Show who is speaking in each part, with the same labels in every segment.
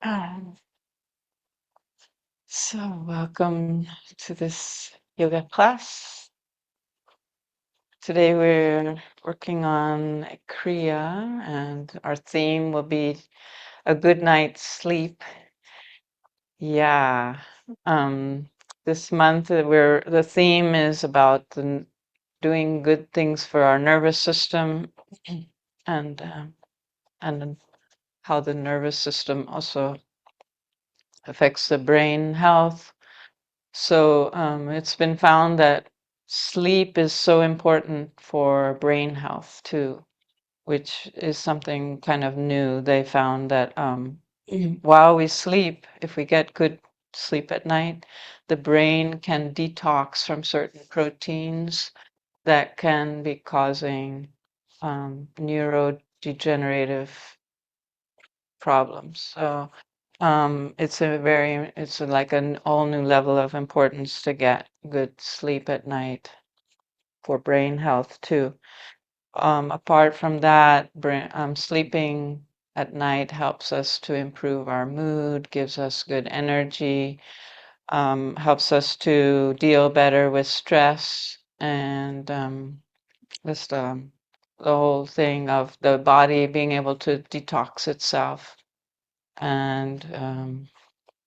Speaker 1: Um, so, welcome to this yoga class. Today we're working on Kriya, and our theme will be a good night's sleep. Yeah. Um, this month the theme is about doing good things for our nervous system, and and how the nervous system also affects the brain health. So it's been found that sleep is so important for brain health too, which is something kind of new. They found that while we sleep, if we get good sleep at night, the brain can detox from certain proteins that can be causing neurodegenerative problems. So it's like an all new level of importance to get good sleep at night for brain health too. Apart from that, sleeping at night helps us to improve our mood, gives us good energy, helps us to deal better with stress, and just the whole thing of the body being able to detox itself. And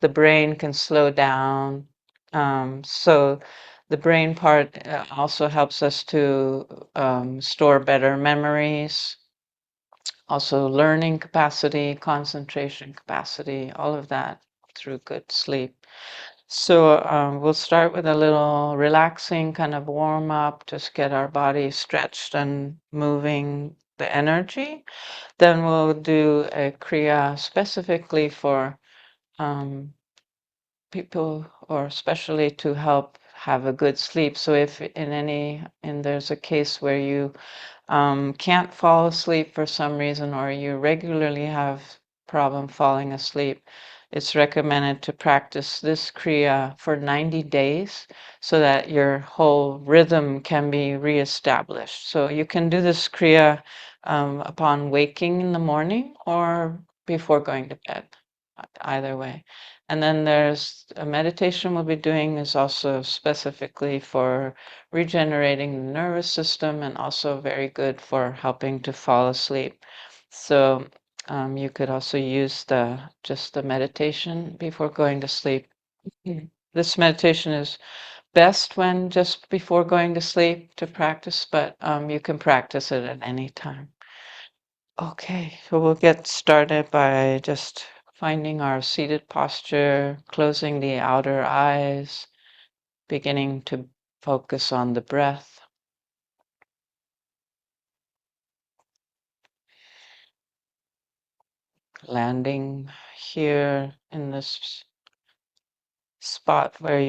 Speaker 1: the brain can slow down. So the brain part also helps us to store better memories, also learning capacity, concentration capacity, all of that through good sleep. So we'll start with a little relaxing kind of warm up, just get our body stretched and moving the energy. Then we'll do a Kriya specifically for um, people, or especially to help have a good sleep. So if there's a case where you can't fall asleep for some reason, or you regularly have problem falling asleep, it's recommended to practice this Kriya for 90 days so that your whole rhythm can be reestablished. So you can do this Kriya upon waking in the morning or before going to bed, either way. And then there's a meditation we'll be doing is also specifically for regenerating the nervous system and also very good for helping to fall asleep. So you could also use just the meditation before going to sleep. This meditation is best when just before going to sleep to practice, but you can practice it at any time. Okay, so we'll get started by just finding our seated posture, closing the outer eyes, beginning to focus on the breath. Landing here in this spot where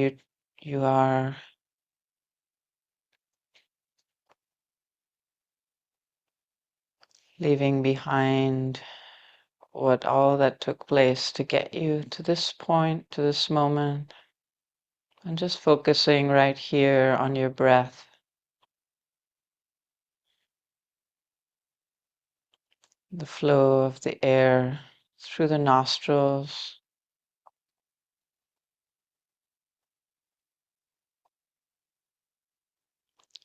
Speaker 1: you are, leaving behind what all that took place to get you to this point, to this moment, and just focusing right here on your breath. The flow of the air through the nostrils.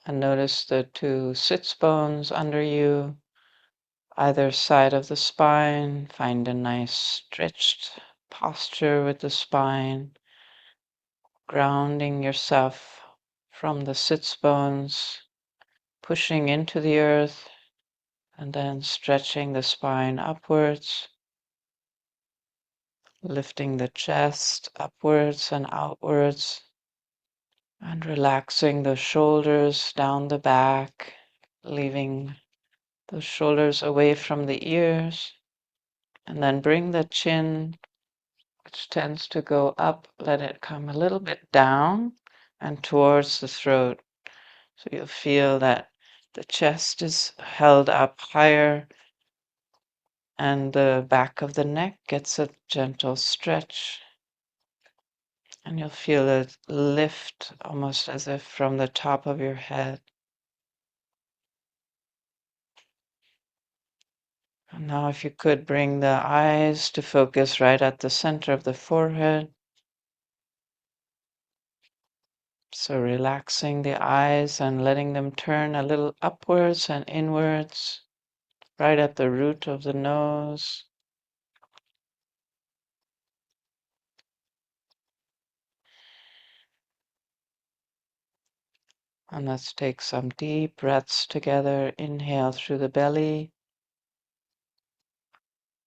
Speaker 1: And notice the two sits bones under you, either side of the spine. Find a nice stretched posture with the spine, grounding yourself from the sits bones, pushing into the earth, and then stretching the spine upwards, lifting the chest upwards and outwards, and relaxing the shoulders down the back, leaving the shoulders away from the ears. And then bring the chin, which tends to go up, let it come a little bit down and towards the throat. So you'll feel that the chest is held up higher and the back of the neck gets a gentle stretch. And you'll feel it lift almost as if from the top of your head. And now if you could bring the eyes to focus right at the center of the forehead. So relaxing the eyes and letting them turn a little upwards and inwards, right at the root of the nose. And let's take some deep breaths together. Inhale through the belly.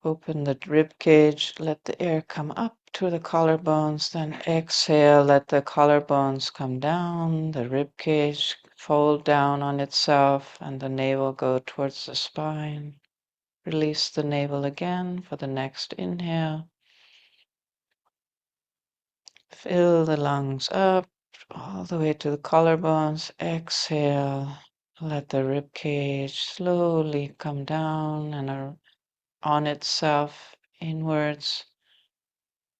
Speaker 1: Open the rib cage. Let the air come up to the collarbones. Then exhale. Let the collarbones come down. The rib cage fold down on itself and the navel go towards the spine. Release the navel again for the next inhale. Fill the lungs up all the way to the collarbones. Exhale. Let the rib cage slowly come down and on itself inwards.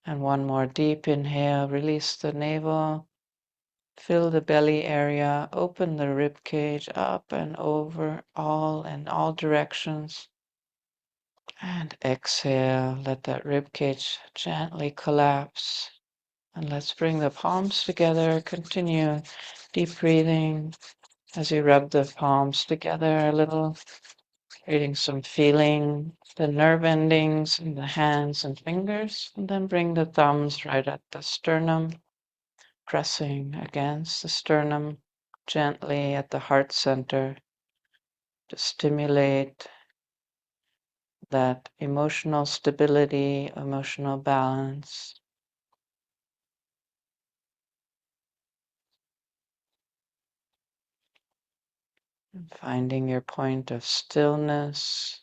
Speaker 1: And one more deep inhale. Release the navel. Fill the belly area. Open the rib cage up and over all in all directions. And exhale. Let that rib cage gently collapse. And let's bring the palms together. Continue deep breathing as you rub the palms together a little, creating some feeling, the nerve endings in the hands and fingers. And then bring the thumbs right at the sternum, pressing against the sternum gently at the heart center to stimulate that emotional stability, emotional balance. Finding your point of stillness.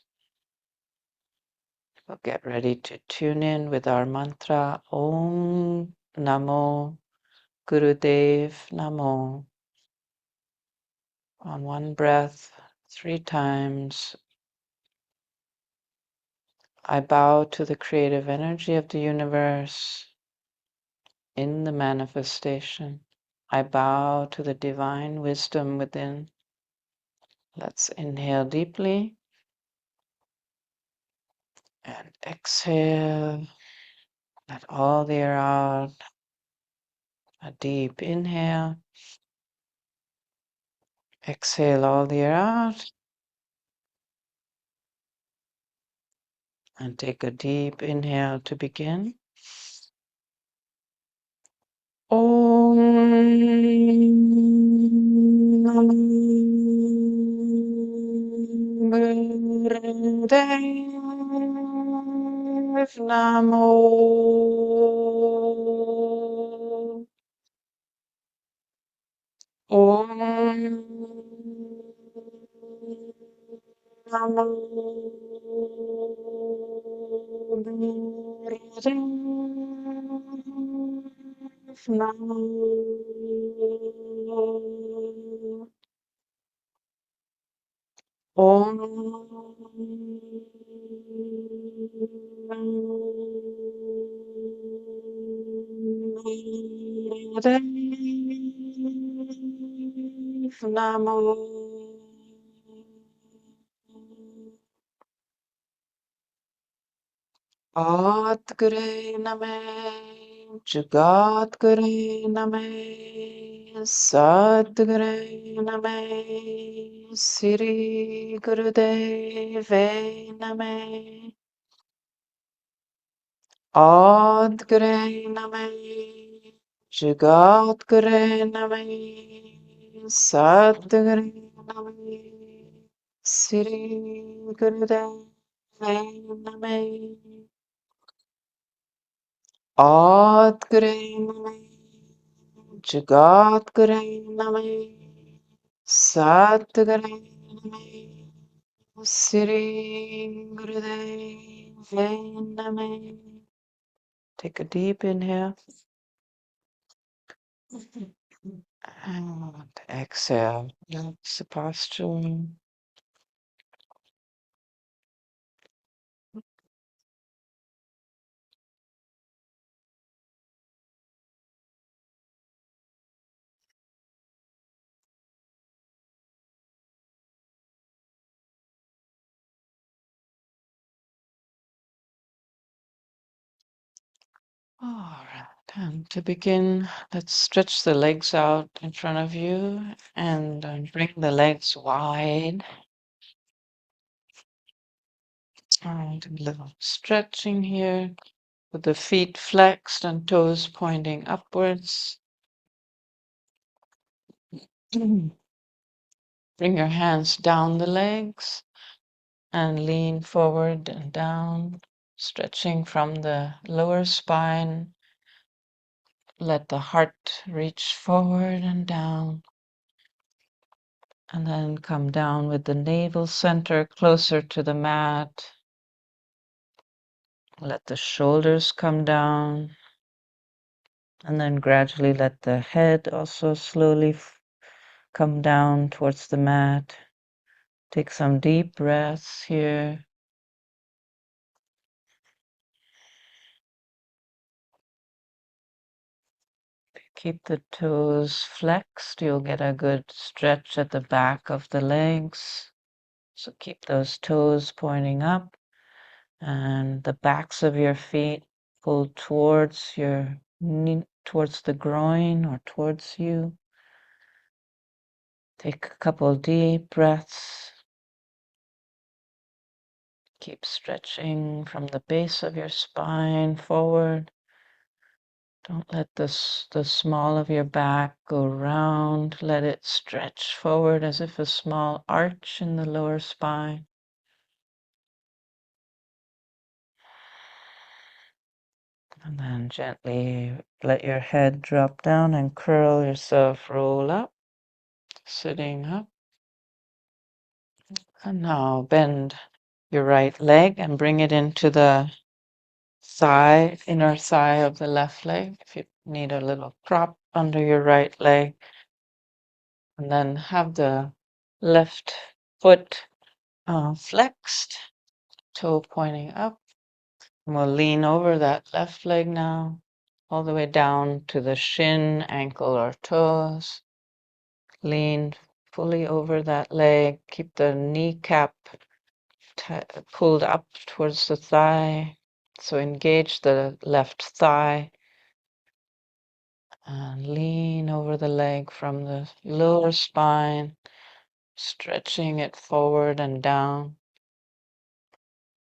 Speaker 1: We'll get ready to tune in with our mantra Om Namo Gurudev Namo. On one breath, 3 times. I bow to the creative energy of the universe in the manifestation. I bow to the divine wisdom within. Let's inhale deeply and exhale. Let all the air out. A deep inhale. Exhale all the air out. And take a deep inhale to begin. Om Namo Gurudev Namo. Om Namo Gurudev Namo. Om Namo. Atgare Name, Jagatgare Name, Sadgare Name, Sri Gurudeve Name, Adgare Name, Jagatgare Name, Sadgare Name, Sri Gurudeve Name. Atgare Name, Jagatgare Name, Satgare Name, Sri Gurudeve Name. Take a deep inhale and exhale. Relax the posture. All right, and to begin, let's stretch the legs out in front of you and bring the legs wide. And a little stretching here with the feet flexed and toes pointing upwards. Bring your hands down the legs and lean forward and down, stretching from the lower spine. Let the heart reach forward and down. And then come down with the navel center closer to the mat. Let the shoulders come down. And then gradually let the head also slowly come down towards the mat. Take some deep breaths here. Keep the toes flexed. You'll get a good stretch at the back of the legs. So keep those toes pointing up and the backs of your feet pull towards your knee, towards the groin or towards you. Take a couple deep breaths. Keep stretching from the base of your spine forward. Don't let the small of your back go round. Let it stretch forward as if a small arch in the lower spine. And then gently let your head drop down and curl yourself, roll up, sitting up. And now bend your right leg and bring it into the thigh, inner thigh of the left leg. If you need a little prop under your right leg. And then have the left foot flexed, toe pointing up. And we'll lean over that left leg now, all the way down to the shin, ankle, or toes. Lean fully over that leg. Keep the kneecap pulled up towards the thigh. So engage the left thigh. And lean over the leg from the lower spine, stretching it forward and down.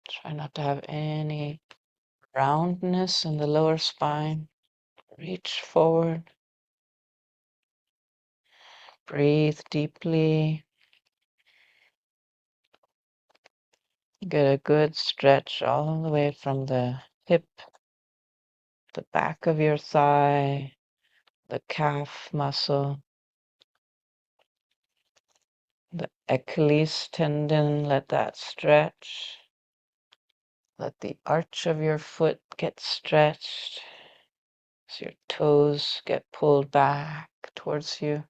Speaker 1: Try not to have any roundness in the lower spine. Reach forward. Breathe deeply. Get a good stretch all the way from the hip, the back of your thigh, the calf muscle, the Achilles tendon. Let that stretch. Let the arch of your foot get stretched as your toes get pulled back towards you.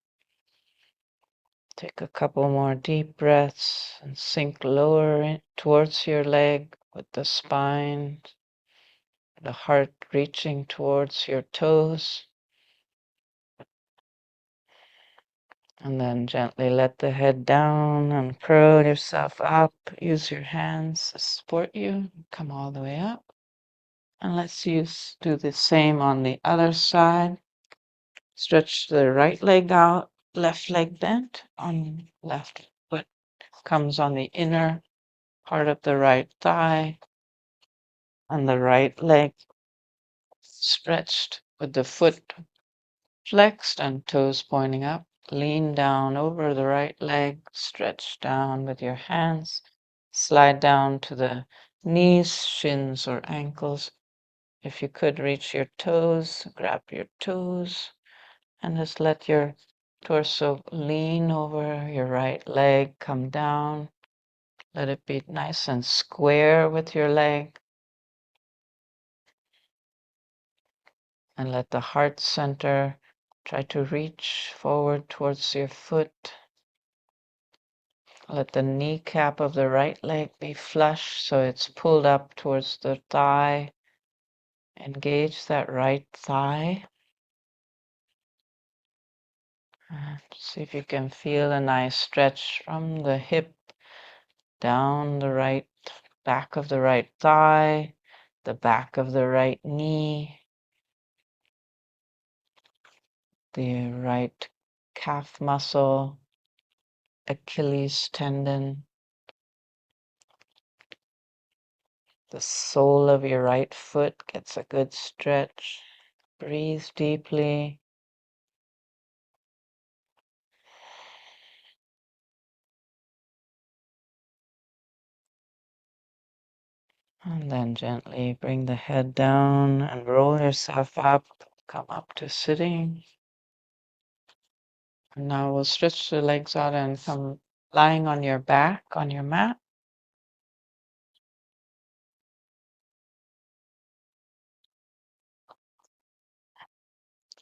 Speaker 1: Take a couple more deep breaths and sink lower towards your leg with the spine, the heart reaching towards your toes. And then gently let the head down and curl yourself up. Use your hands to support you. Come all the way up. And let's do the same on the other side. Stretch the right leg out, left leg bent, on left foot comes on the inner part of the right thigh, and the right leg stretched with the foot flexed and toes pointing up. Lean down over the right leg, stretch down with your hands, slide down to the knees, shins, or ankles. If you could reach your toes, grab your toes, and just let your torso lean over your right leg, come down. Let it be nice and square with your leg. And let the heart center try to reach forward towards your foot. Let the kneecap of the right leg be flush so it's pulled up towards the thigh. Engage that right thigh. And see if you can feel a nice stretch from the hip down the right back of the right thigh, the back of the right knee. the right calf muscle, Achilles tendon, the sole of your right foot gets a good stretch. Breathe deeply. And then gently bring the head down and roll yourself up. Come up to sitting. And now we'll stretch the legs out and come lying on your back on your mat.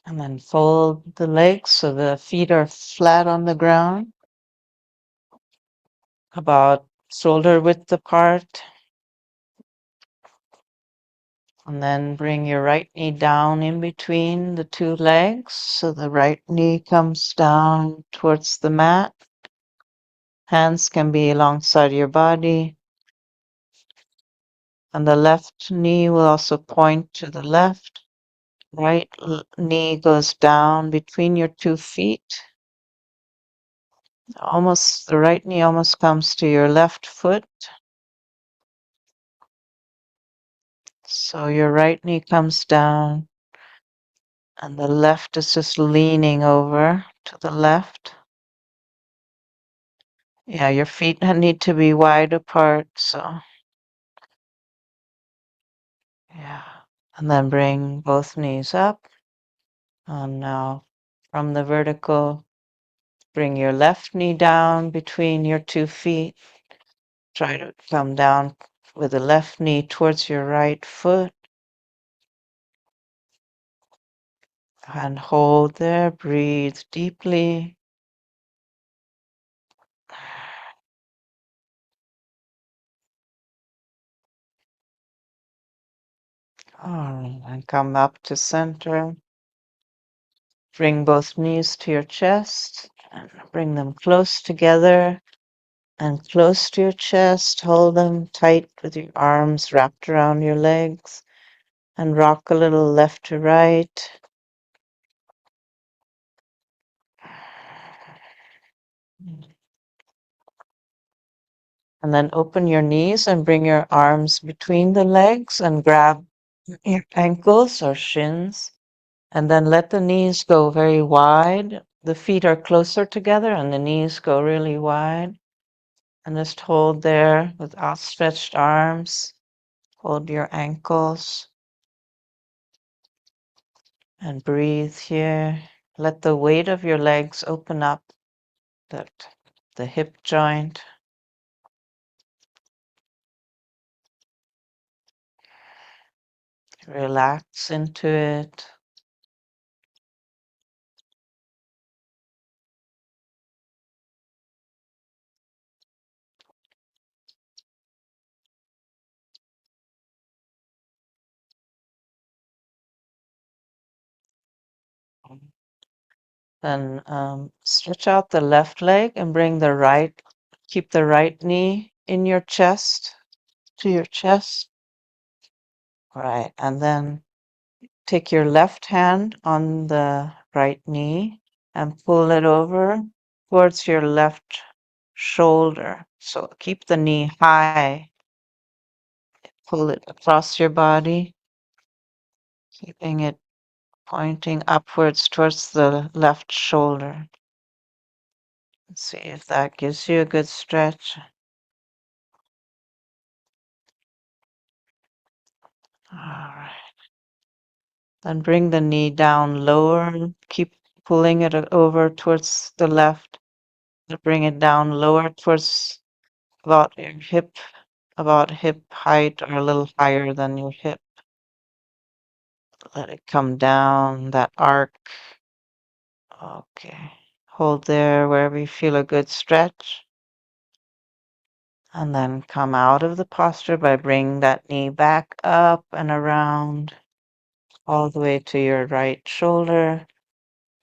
Speaker 1: And then fold the legs so the feet are flat on the ground, about shoulder width apart. And then bring your right knee down in between the two legs so the right knee comes down towards the mat. Hands can be alongside your body. And the left knee will also point to the left. Right knee goes down between your 2 feet. The right knee almost comes to your left foot. So your right knee comes down and the left is just leaning over to the left. Yeah, your feet need to be wide apart, so yeah. And then bring both knees up. And now from the vertical, bring your left knee down between your 2 feet. Try to come down with the left knee towards your right foot. And hold there, breathe deeply. And come up to center. Bring both knees to your chest and bring them close together and close to your chest. Hold them tight with your arms wrapped around your legs and rock a little left to right. And then open your knees and bring your arms between the legs and grab your ankles or shins. And then let the knees go very wide. The feet are closer together and the knees go really wide. And just hold there with outstretched arms. Hold your ankles and breathe here. Let the weight of your legs open up the hip joint. Relax into it. Then stretch out the left leg and keep the right knee in your chest, to your chest. Right, and then take your left hand on the right knee and pull it over towards your left shoulder. So keep the knee high. Pull it across your body, keeping it pointing upwards towards the left shoulder. Let's see if that gives you a good stretch. All right. Then bring the knee down lower. Keep pulling it over towards the left. Bring it down lower towards about your hip, about hip height or a little higher than your hip. Let it come down, that arc. Okay. Hold there wherever you feel a good stretch. And then come out of the posture by bringing that knee back up and around all the way to your right shoulder.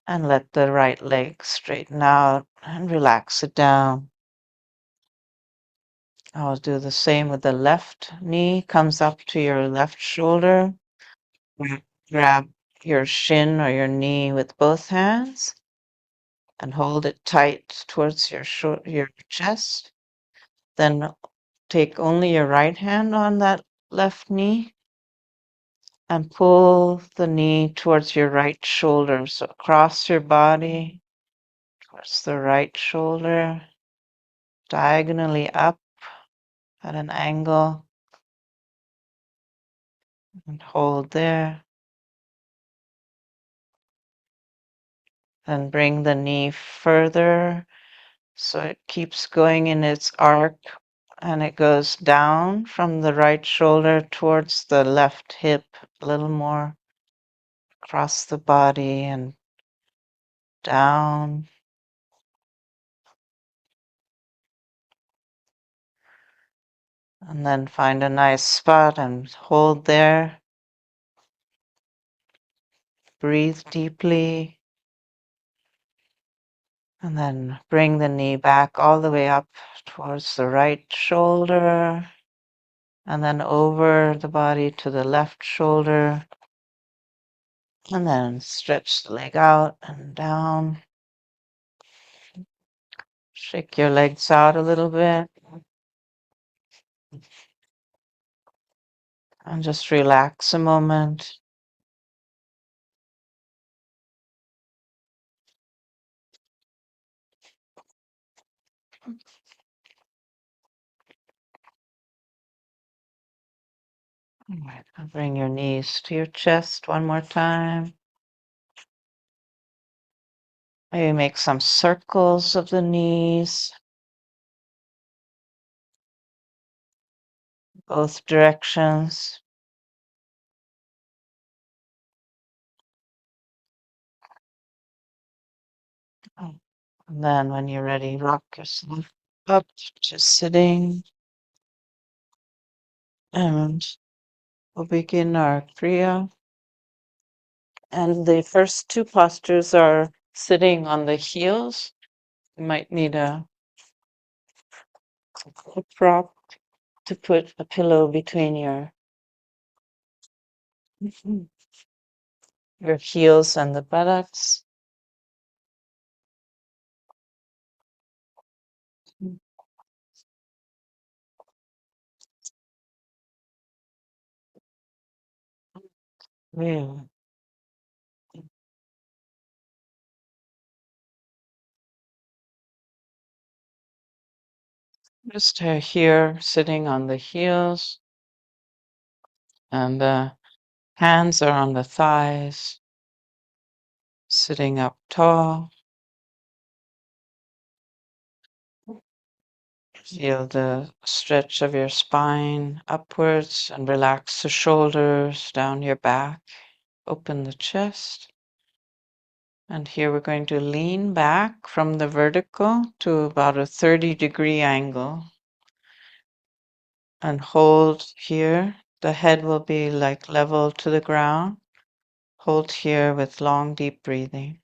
Speaker 1: And let the right leg straighten out and relax it down. I'll do the same with the left knee, comes up to your left shoulder. Grab your shin or your knee with both hands and hold it tight towards your chest. Then take only your right hand on that left knee and pull the knee towards your right shoulder. So across your body, towards the right shoulder, diagonally up at an angle, and hold there. Then bring the knee further so it keeps going in its arc and it goes down from the right shoulder towards the left hip, a little more across the body and down. And then find a nice spot and hold there. Breathe deeply. And then bring the knee back all the way up towards the right shoulder. And then over the body to the left shoulder. And then stretch the leg out and down. Shake your legs out a little bit. And just relax a moment. All right, and bring your knees to your chest one more time. Maybe make some circles of the knees, both directions. And then when you're ready, rock yourself up to sitting. And we'll begin our Kriya. And the first two postures are sitting on the heels. You might need a prop to put a pillow between your heels and the buttocks. Yeah. Just here, sitting on the heels, and the hands are on the thighs, sitting up tall. Feel the stretch of your spine upwards and relax the shoulders down your back. Open the chest. And here we're going to lean back from the vertical to about a 30-degree angle and hold here. The head will be like level to the ground. Hold here with long, deep breathing.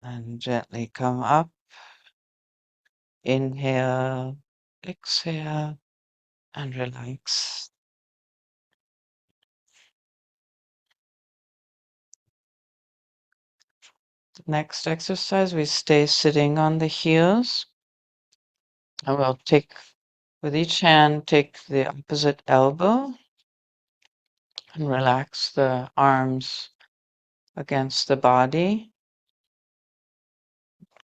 Speaker 1: And gently come up. Inhale, exhale, and relax. The next exercise, we stay sitting on the heels. And we'll take, with each hand, take the opposite elbow and relax the arms against the body.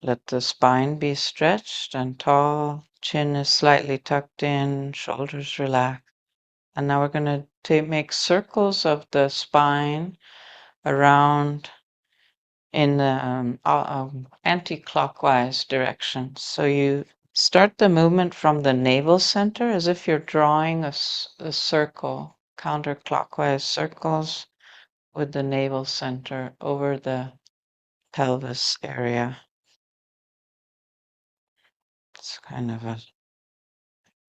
Speaker 1: Let the spine be stretched and tall. Chin is slightly tucked in, shoulders relaxed. And now we're going to make circles of the spine around in the anti-clockwise direction. So you start the movement from the navel center as if you're drawing a circle, counterclockwise circles with the navel center over the pelvis area. It's kind of a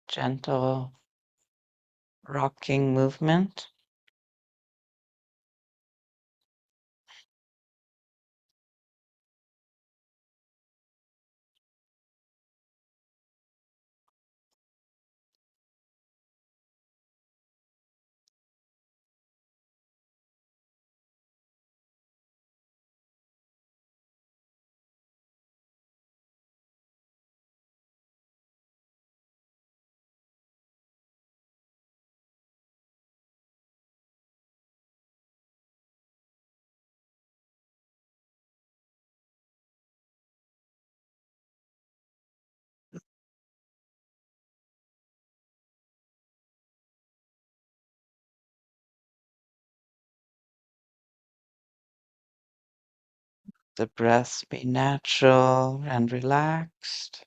Speaker 1: gentle rocking movement. The breath be natural and relaxed.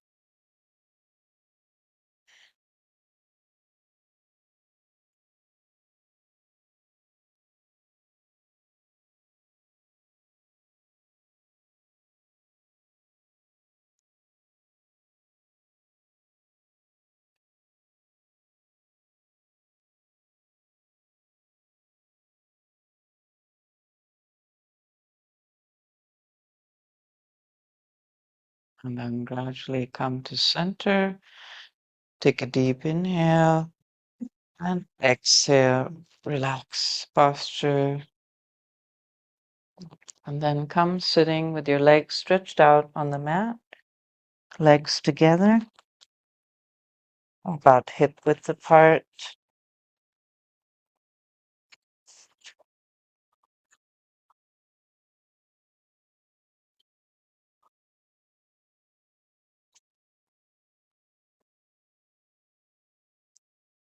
Speaker 1: And then gradually come to center. Take a deep inhale and exhale. Relax posture. And then come sitting with your legs stretched out on the mat. Legs together, about hip width apart.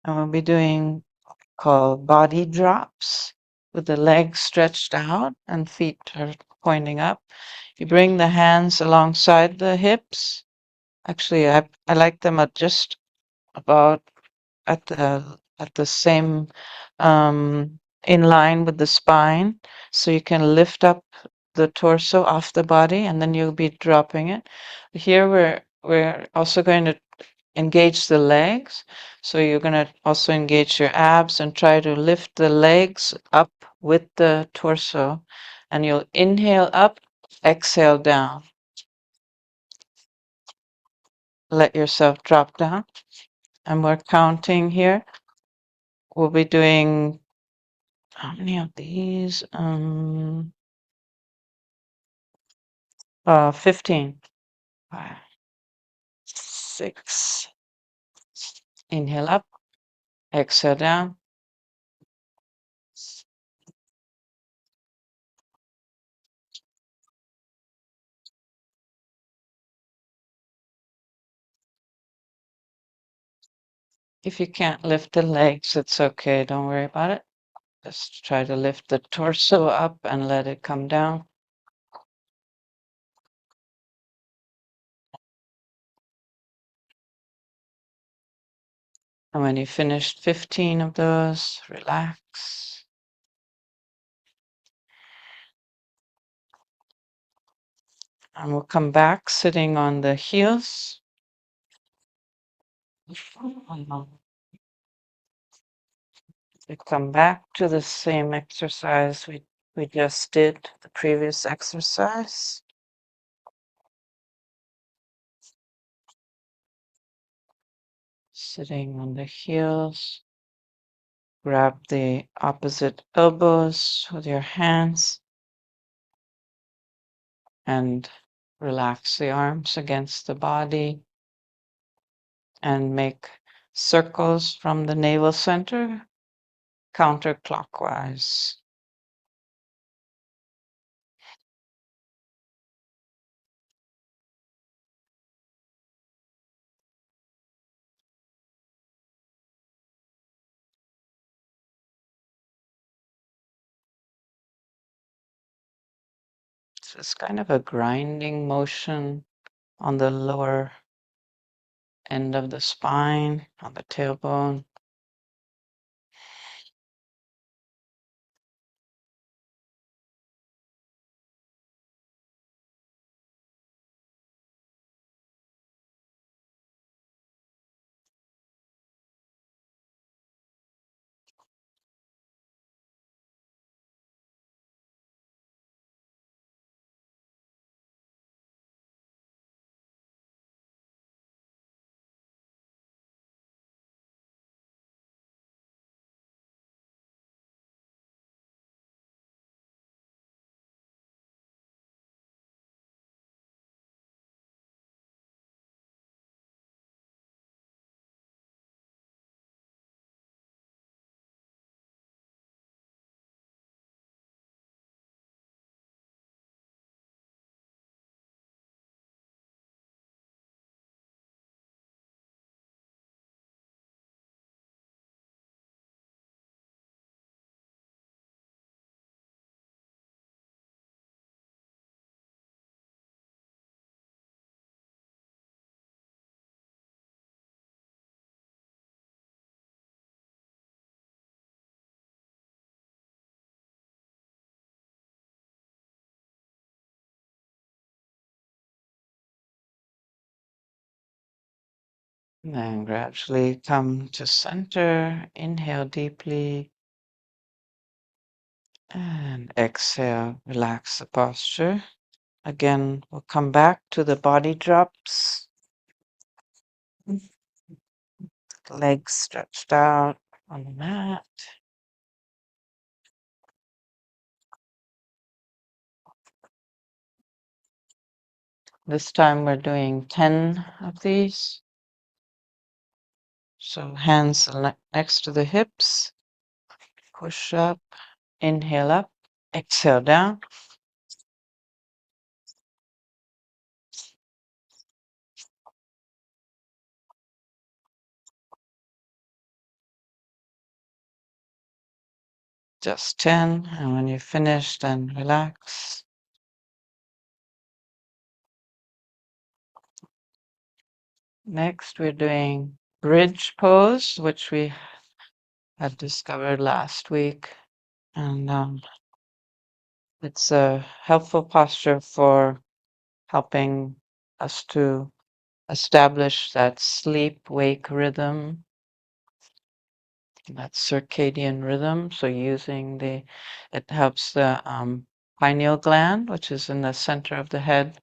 Speaker 1: And we'll be doing called body drops with the legs stretched out and feet are pointing up. You bring the hands alongside the hips. Actually, I like them at just about at the same in line with the spine, so you can lift up the torso off the body, and then you'll be dropping it. Here we're also going to engage the legs, so you're going to also engage your abs and try to lift the legs up with the torso, and you'll inhale up, exhale down. Let yourself drop down, and we're counting here. We'll be doing how many of these? 15. 5, 6. Inhale up, exhale down. If you can't lift the legs, it's okay. Don't worry about it. Just try to lift the torso up and let it come down. And when you finished 15 of those, relax. And we'll come back sitting on the heels. We come back to the same exercise we just did, the previous exercise. Sitting on the heels. Grab the opposite elbows with your hands and relax the arms against the body. and make circles from the navel center counterclockwise. So it's kind of a grinding motion on the lower end of the spine, on the tailbone. And then gradually come to center. Inhale deeply and exhale. Relax the posture. Again, we'll come back to the body drops. Legs stretched out on the mat. This time we're doing 10 of these. So hands next to the hips. Push up. Inhale up. Exhale down. Just 10. And when you finish, then relax. Next, we're doing bridge pose, which we had discovered last week. And it's a helpful posture for helping us to establish that sleep-wake rhythm, that circadian rhythm. So it helps the pineal gland, which is in the center of the head.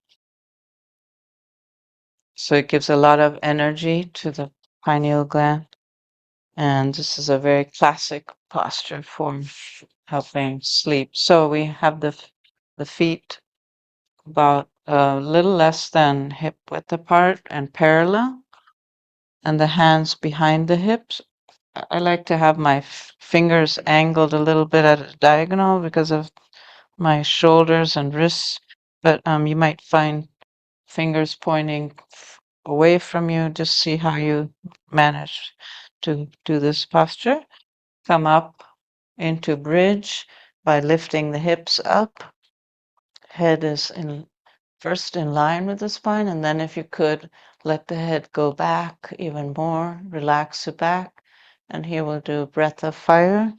Speaker 1: So it gives a lot of energy to the pineal gland. And this is a very classic posture for helping sleep. So we have the feet about a little less than hip width apart and parallel, and the hands behind the hips. I like to have my fingers angled a little bit at a diagonal because of my shoulders and wrists, but you might find fingers pointing away from you. Just see how you manage to do this posture. Come up into bridge by lifting the hips up. Head is first in line with the spine, and then if you could, let the head go back even more. Relax the back. And here we'll do breath of fire.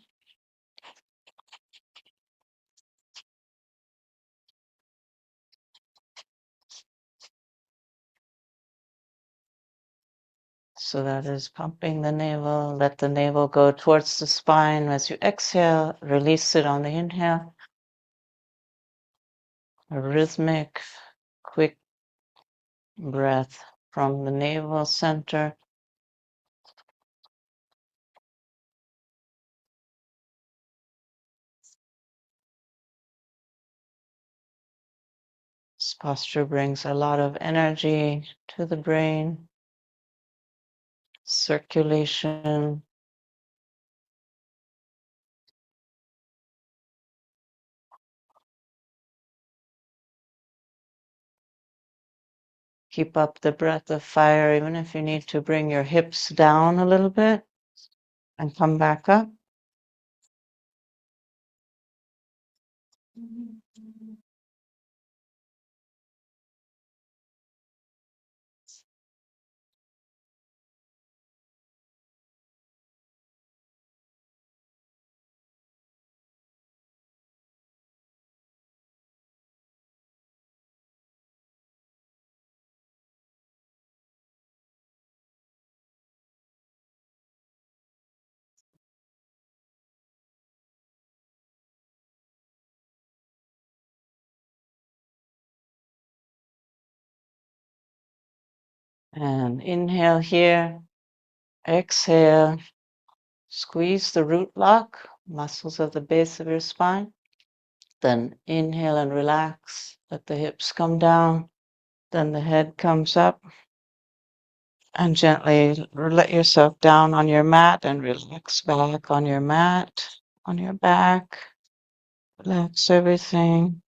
Speaker 1: So that is pumping the navel. Let the navel go towards the spine. As you exhale, release it on the inhale. A rhythmic, quick breath from the navel center. This posture brings a lot of energy to the brain. circulation. Keep up the breath of fire, even if you need to bring your hips down a little bit and come back up. And inhale here, exhale, squeeze the root block, muscles of the base of your spine. Then inhale and relax, let the hips come down, then the head comes up, and gently let yourself down on your mat and relax back on your mat, on your back. Relax everything.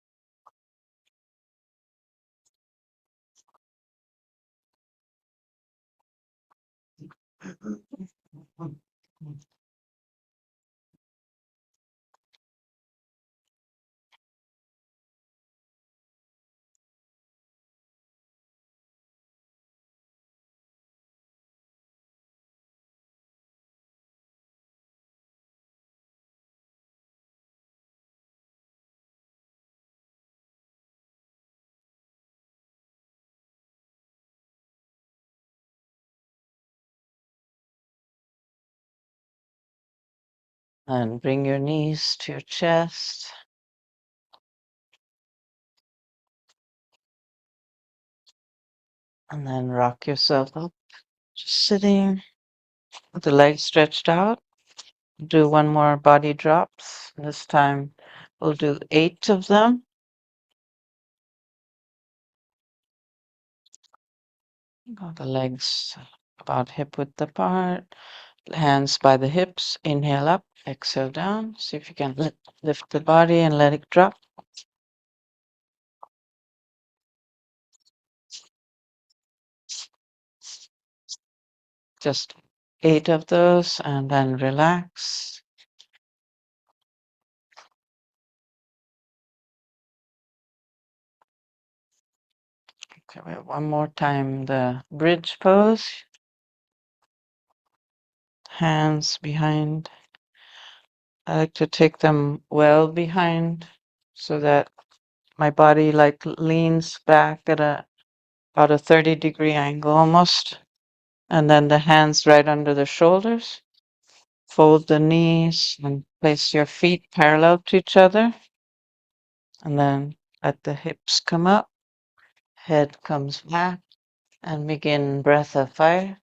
Speaker 1: And bring your knees to your chest. And then rock yourself up, just sitting with the legs stretched out. Do one more body drops. This time we'll do 8 of them. Got the legs about hip width apart. Hands by the hips. Inhale up, exhale down. See if you can lift the body and let it drop. Just 8 of those, and then relax. Okay, wait, one more time. The bridge pose. Hands behind. I like to take them well behind so that my body like leans back at about a 30-degree angle almost. And then the hands right under the shoulders. Fold the knees and place your feet parallel to each other. And then let the hips come up. Head comes back. And begin breath of fire.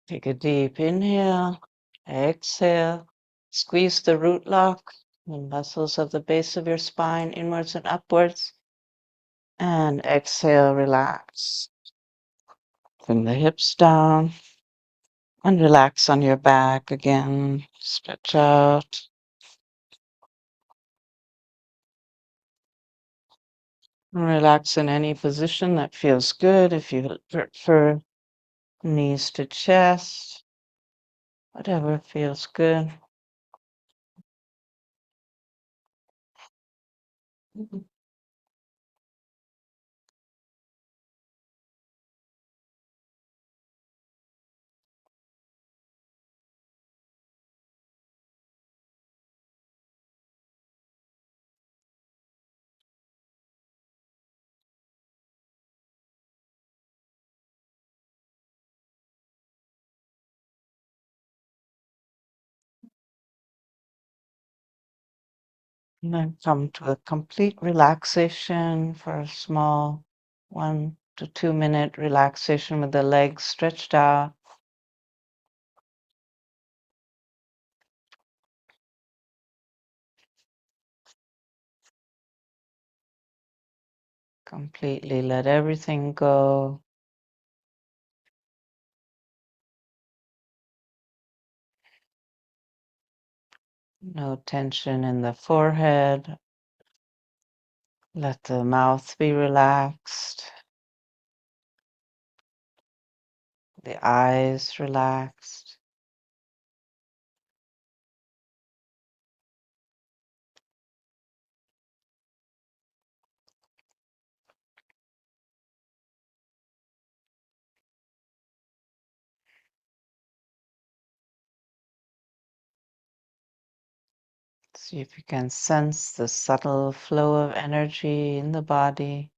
Speaker 1: Take a deep inhale. Exhale. Squeeze the root lock, the muscles of the base of your spine inwards and upwards. And exhale, relax. Bring the hips down and relax on your back again. Stretch out. Relax in any position that feels good. If you prefer knees to chest, whatever feels good. And then come to a complete relaxation for a small 1 to 2 minute relaxation with the legs stretched out. Completely let everything go. No tension in the forehead. Let the mouth be relaxed. The eyes relaxed. See if you can sense the subtle flow of energy in the body.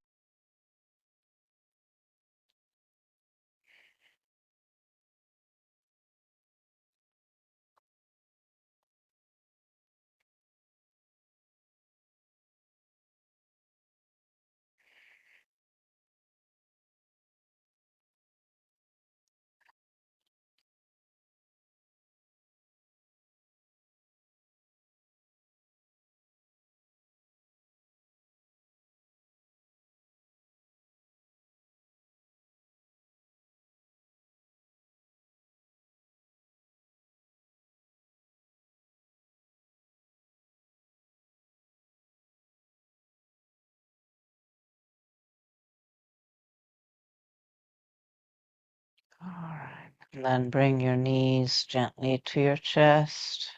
Speaker 1: All right. And then bring your knees gently to your chest.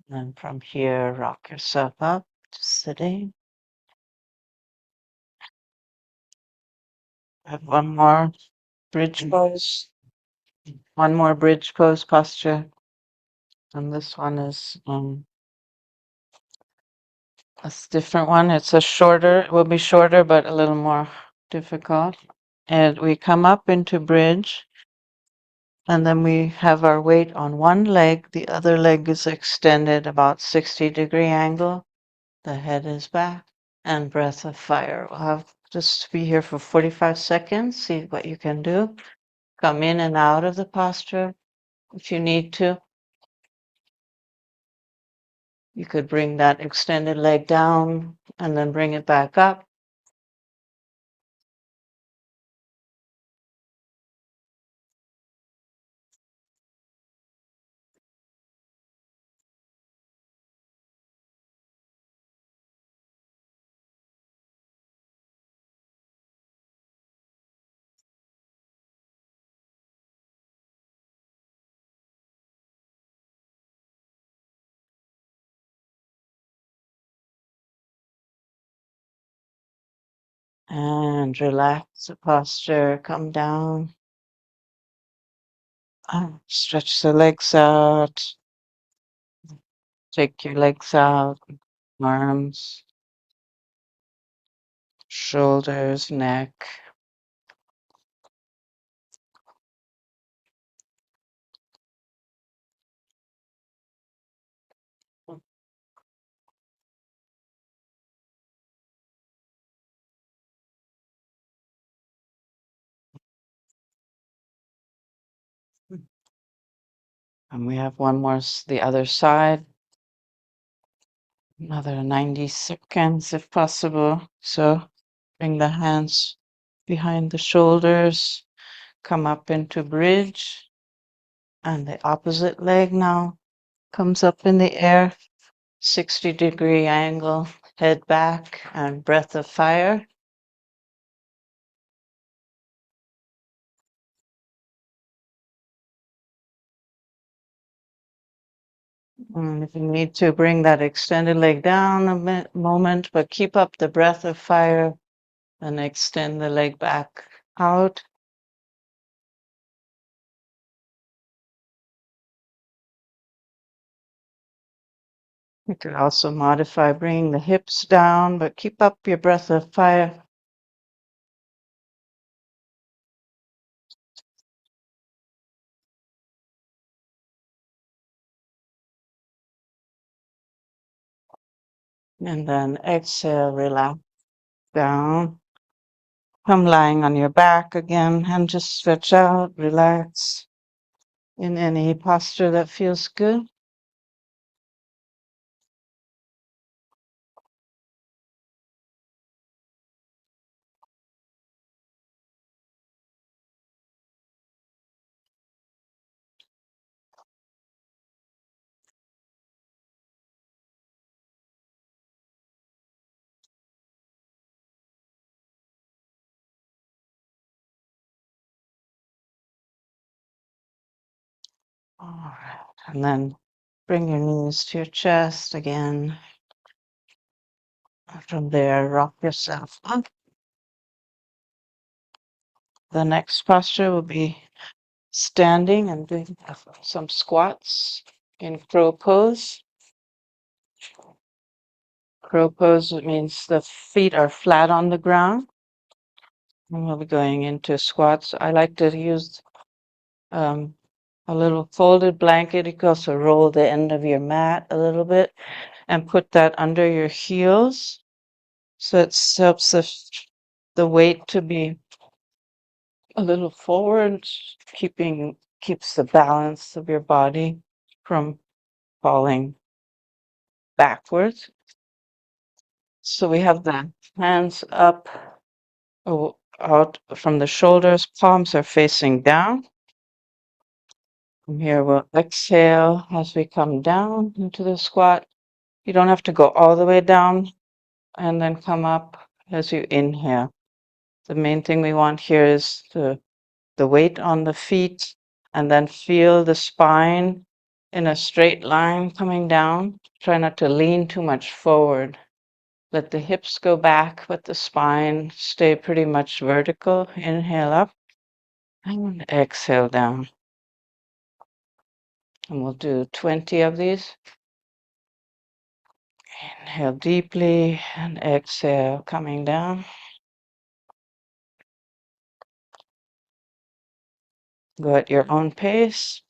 Speaker 1: And then from here, rock yourself up to sitting. Have one more bridge pose. One more bridge pose posture. And this one is a different one. It's it will be shorter, but a little more difficult. And we come up into bridge, and then we have our weight on one leg. The other leg is extended about 60-degree angle. The head is back. And breath of fire. We'll have just be here for 45 seconds. See what you can do. Come in and out of the posture if you need to. You could bring that extended leg down and then bring it back up. And relax the posture. Come down. Stretch the legs out. Take your legs out. Arms, shoulders, neck. And we have one more, the other side. Another 90 seconds if possible. So bring the hands behind the shoulders, come up into bridge, and the opposite leg now comes up in the air, 60-degree angle, head back, and breath of fire. And if you need to, bring that extended leg down a moment, but keep up the breath of fire and extend the leg back out. You could also modify bringing the hips down, but keep up your breath of fire. And then exhale, relax down. Come lying on your back again and just stretch out, relax in any posture that feels good. All right. And then bring your knees to your chest again. From there, rock yourself up. The next posture will be standing and doing some squats in crow pose. Crow pose means the feet are flat on the ground. And we'll be going into squats. I like to use a little folded blanket. You can also roll the end of your mat a little bit and put that under your heels. So it helps the weight to be a little forward, keeps the balance of your body from falling backwards. So we have the hands up, out from the shoulders, palms are facing down. From here, we'll exhale as we come down into the squat. You don't have to go all the way down and then come up as you inhale. The main thing we want here is the weight on the feet, and then feel the spine in a straight line coming down. Try not to lean too much forward. Let the hips go back, but the spine stay pretty much vertical. Inhale up and exhale down. And we'll do 20 of these. Inhale deeply and exhale, coming down. Go at your own pace.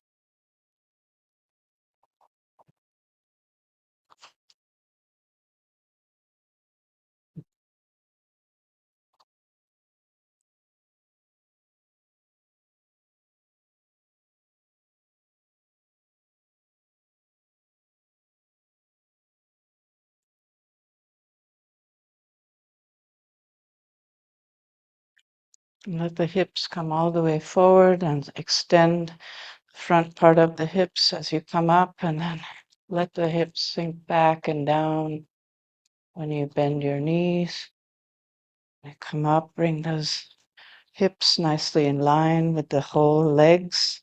Speaker 1: Let the hips come all the way forward and extend the front part of the hips as you come up, and then let the hips sink back and down when you bend your knees. And come up, bring those hips nicely in line with the whole legs.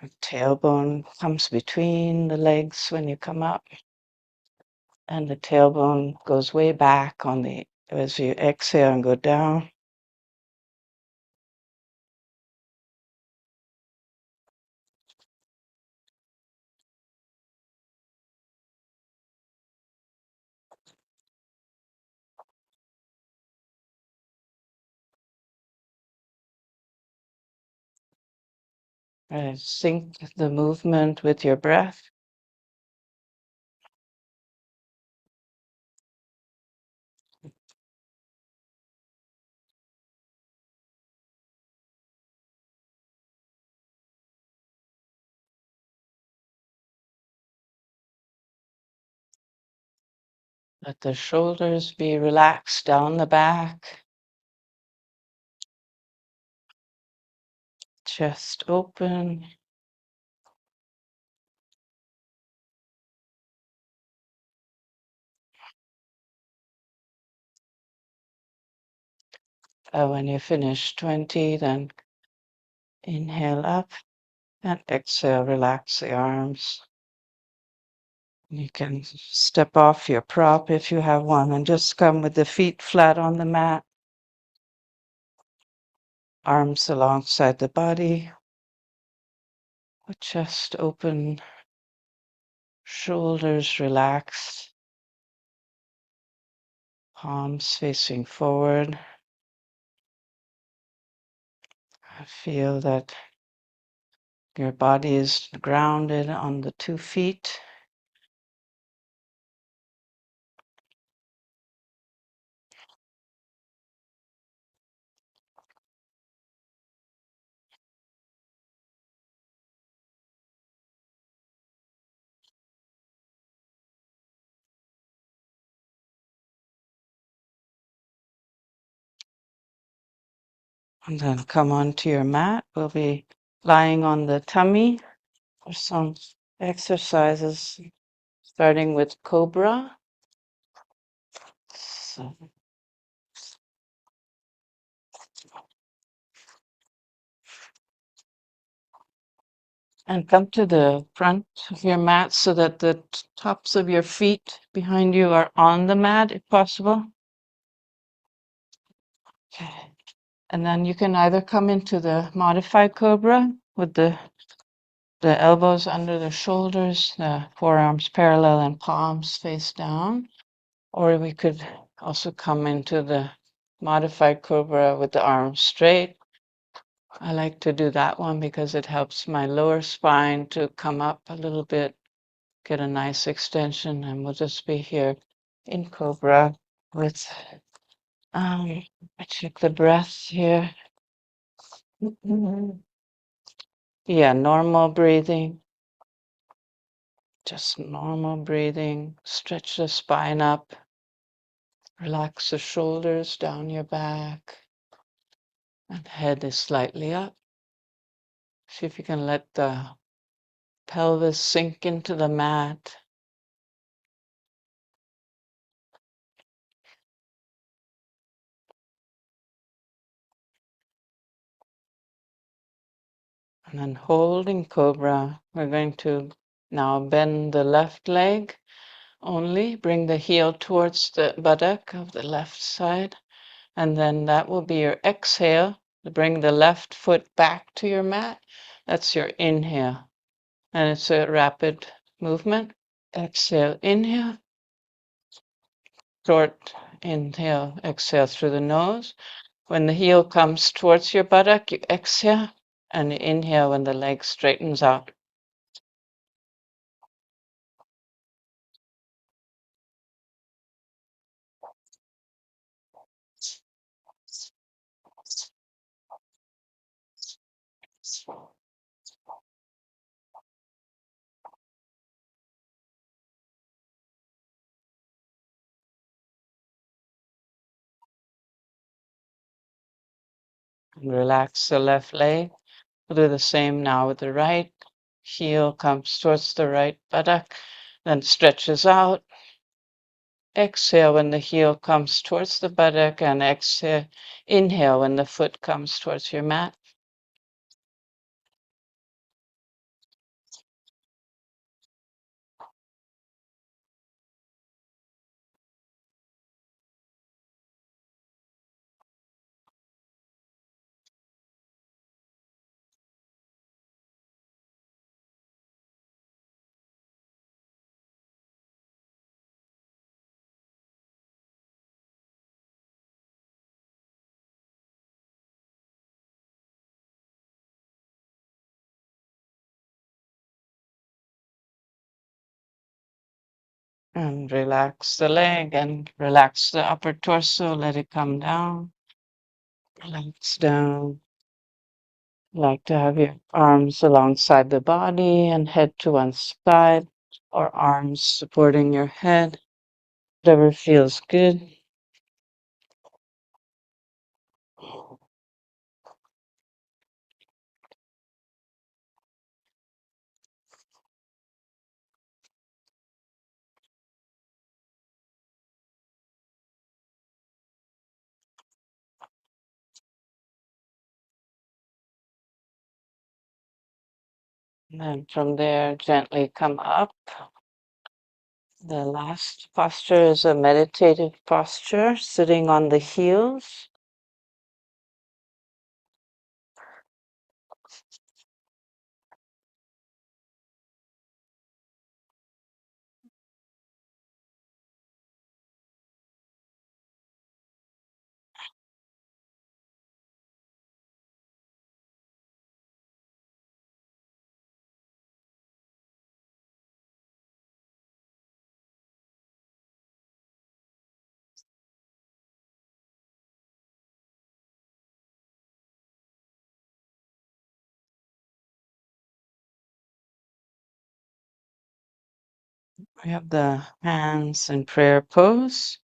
Speaker 1: The tailbone comes between the legs when you come up, and the tailbone goes way back on the as you exhale and go down. Sync the movement with your breath. Let the shoulders be relaxed down the back. Chest open. When you finish 20, then inhale up and exhale, relax the arms. You can step off your prop if you have one and just come with the feet flat on the mat. Arms alongside the body. Chest open. Shoulders relaxed. Palms facing forward. Feel that your body is grounded on the 2 feet. And then come onto your mat. We'll be lying on the tummy for some exercises, starting with Cobra. So, and come to the front of your mat so that the tops of your feet behind you are on the mat, if possible. Okay. And then you can either come into the modified Cobra with the elbows under the shoulders, the forearms parallel and palms face down. Or we could also come into the modified Cobra with the arms straight. I like to do that one because it helps my lower spine to come up a little bit, get a nice extension, and we'll just be here in Cobra with, I check the breath here. Yeah, normal breathing. Just normal breathing. Stretch the spine up. Relax the shoulders down your back. And head is slightly up. See if you can let the pelvis sink into the mat. And then holding Cobra, we're going to now bend the left leg only. Bring the heel towards the buttock of the left side. And then that will be your exhale to bring the left foot back to your mat. That's your inhale. And it's a rapid movement. Exhale, inhale. Short inhale, exhale through the nose. When the heel comes towards your buttock, you exhale and you inhale when the leg straightens out. And relax the left leg. We'll do the same now with the right. Heel comes towards the right buttock, then stretches out. Exhale when the heel comes towards the buttock, and exhale, inhale when the foot comes towards your mat. And relax the leg and relax the upper torso. Let it come down. Relax down. Like to have your arms alongside the body and head to one side, or arms supporting your head. whatever feels good. And then from there, gently come up. The last posture is a meditative posture, sitting on the heels. We have the hands in prayer pose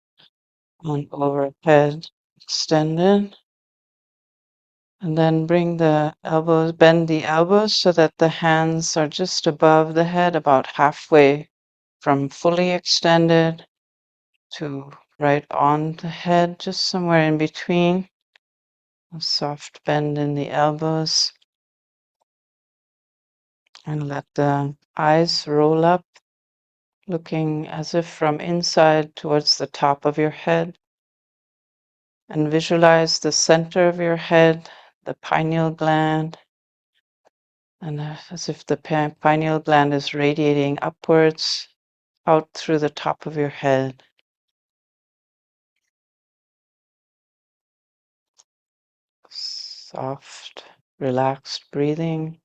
Speaker 1: on overhead extended. And then bring the elbows, bend the elbows so that the hands are just above the head, about halfway from fully extended to right on the head, just somewhere in between. A soft bend in the elbows. And let the eyes roll up, looking as if from inside towards the top of your head. And visualize the center of your head, the pineal gland, and as if the pineal gland is radiating upwards, out through the top of your head. Soft, relaxed breathing.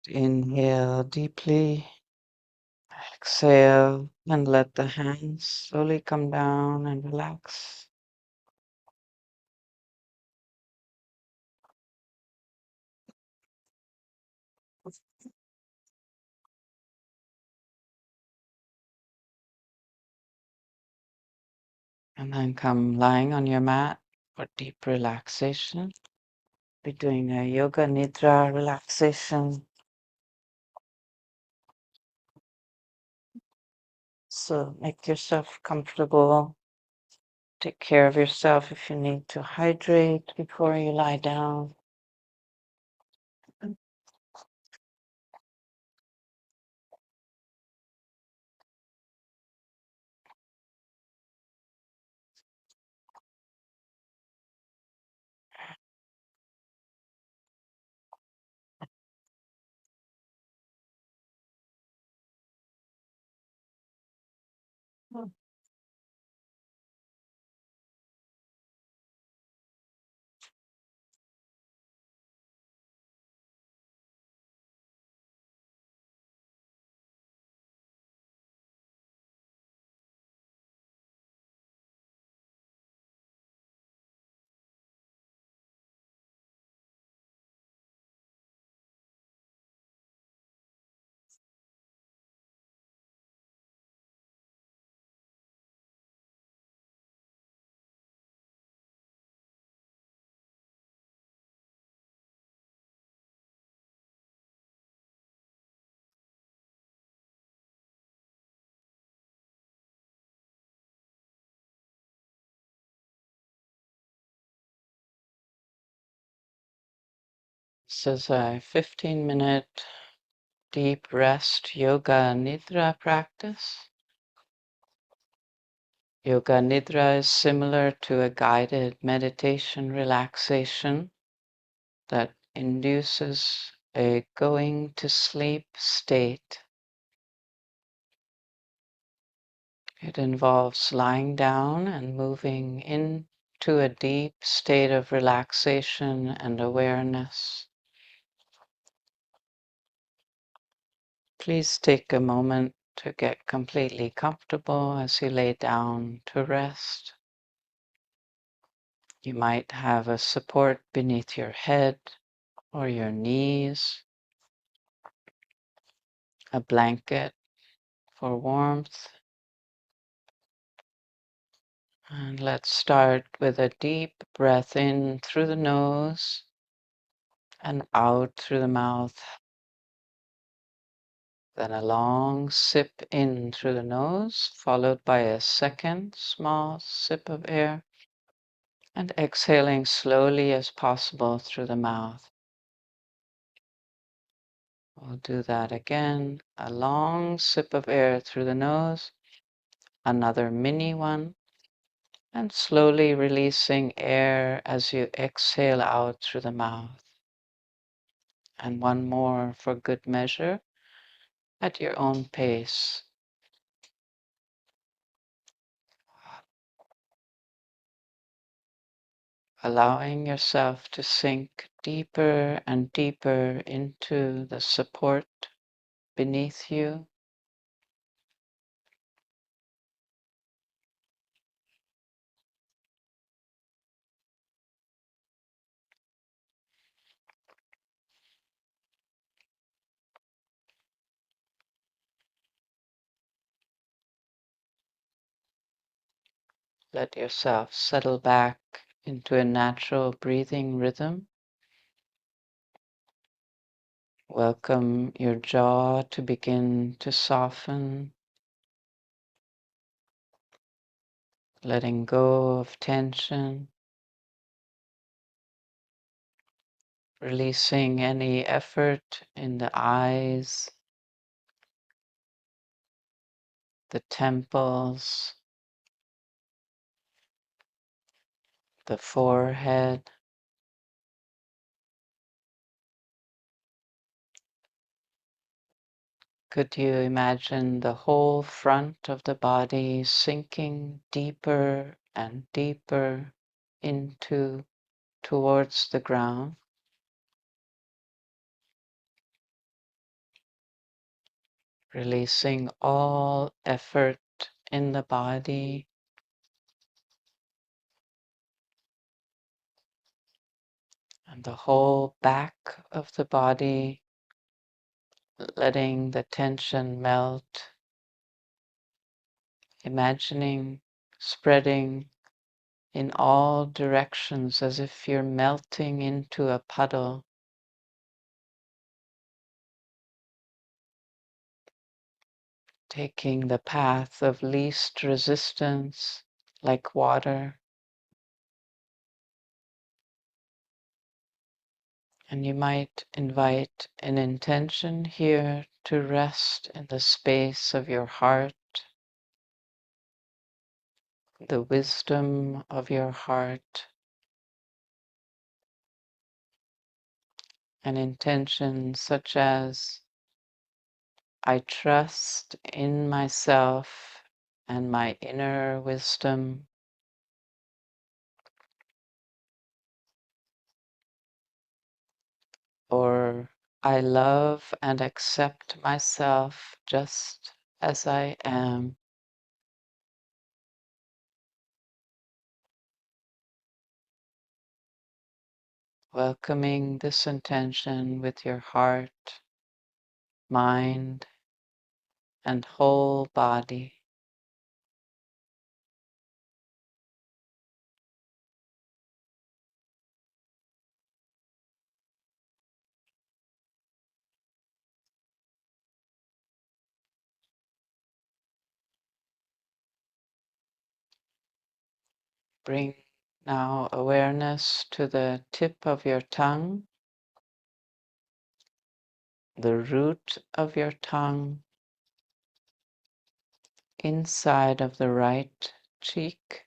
Speaker 1: Inhale deeply, exhale, and let the hands slowly come down and relax. And then come lying on your mat for deep relaxation. We're doing a Yoga Nidra relaxation. So make yourself comfortable. Take care of yourself if you need to hydrate before you lie down. This is a 15-minute deep rest Yoga Nidra practice. Yoga Nidra is similar to a guided meditation relaxation that induces a going to sleep state. It involves lying down and moving into a deep state of relaxation and awareness. Please take a moment to get completely comfortable as you lay down to rest. You might have a support beneath your head or your knees, a blanket for warmth. And let's start with a deep breath in through the nose and out through the mouth. Then a long sip in through the nose, followed by a second small sip of air, and exhaling slowly as possible through the mouth. We'll do that again. A long sip of air through the nose, another mini one, and slowly releasing air as you exhale out through the mouth. And one more for good measure at your own pace. Allowing yourself to sink deeper and deeper into the support beneath you. Let yourself settle back into a natural breathing rhythm. Welcome your jaw to begin to soften, letting go of tension, releasing any effort in the eyes, the temples, the forehead. Could you imagine the whole front of the body sinking deeper and deeper into towards the ground? releasing all effort in the body, and the whole back of the body, letting the tension melt, imagining spreading in all directions as if you're melting into a puddle, taking the path of least resistance like water. And you might invite an intention here to rest in the space of your heart, the wisdom of your heart, an intention such as, I trust in myself and my inner wisdom, or I love and accept myself just as I am. Welcoming this intention with your heart, mind, and whole body. Bring now awareness to the tip of your tongue, the root of your tongue, inside of the right cheek,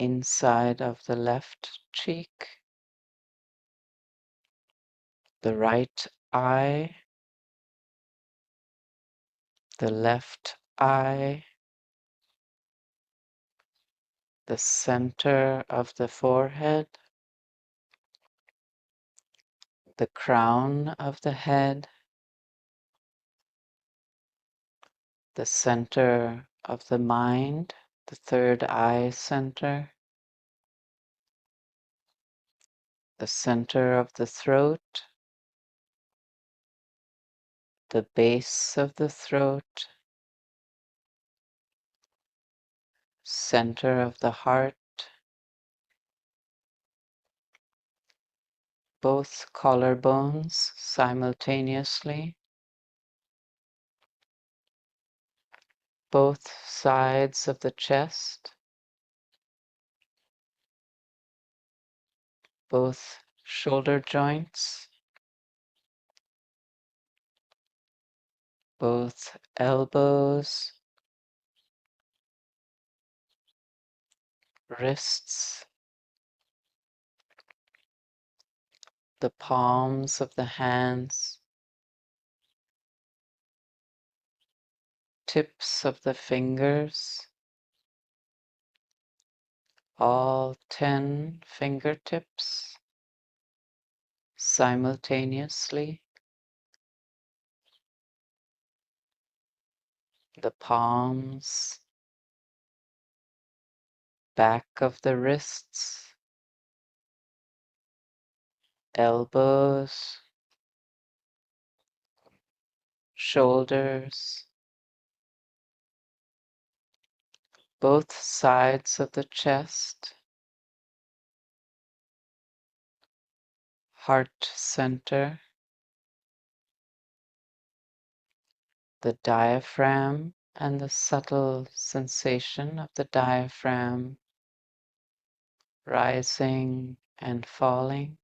Speaker 1: inside of the left cheek, the right eye, the left eye, the center of the forehead, the crown of the head, the center of the mind, the third eye center, the center of the throat, the base of the throat, center of the heart, both collarbones simultaneously, both sides of the chest, both shoulder joints, both elbows, wrists, the palms of the hands, tips of the fingers, all 10 fingertips simultaneously, the palms, back of the wrists, elbows, shoulders, both sides of the chest, heart center, the diaphragm and the subtle sensation of the diaphragm rising and falling,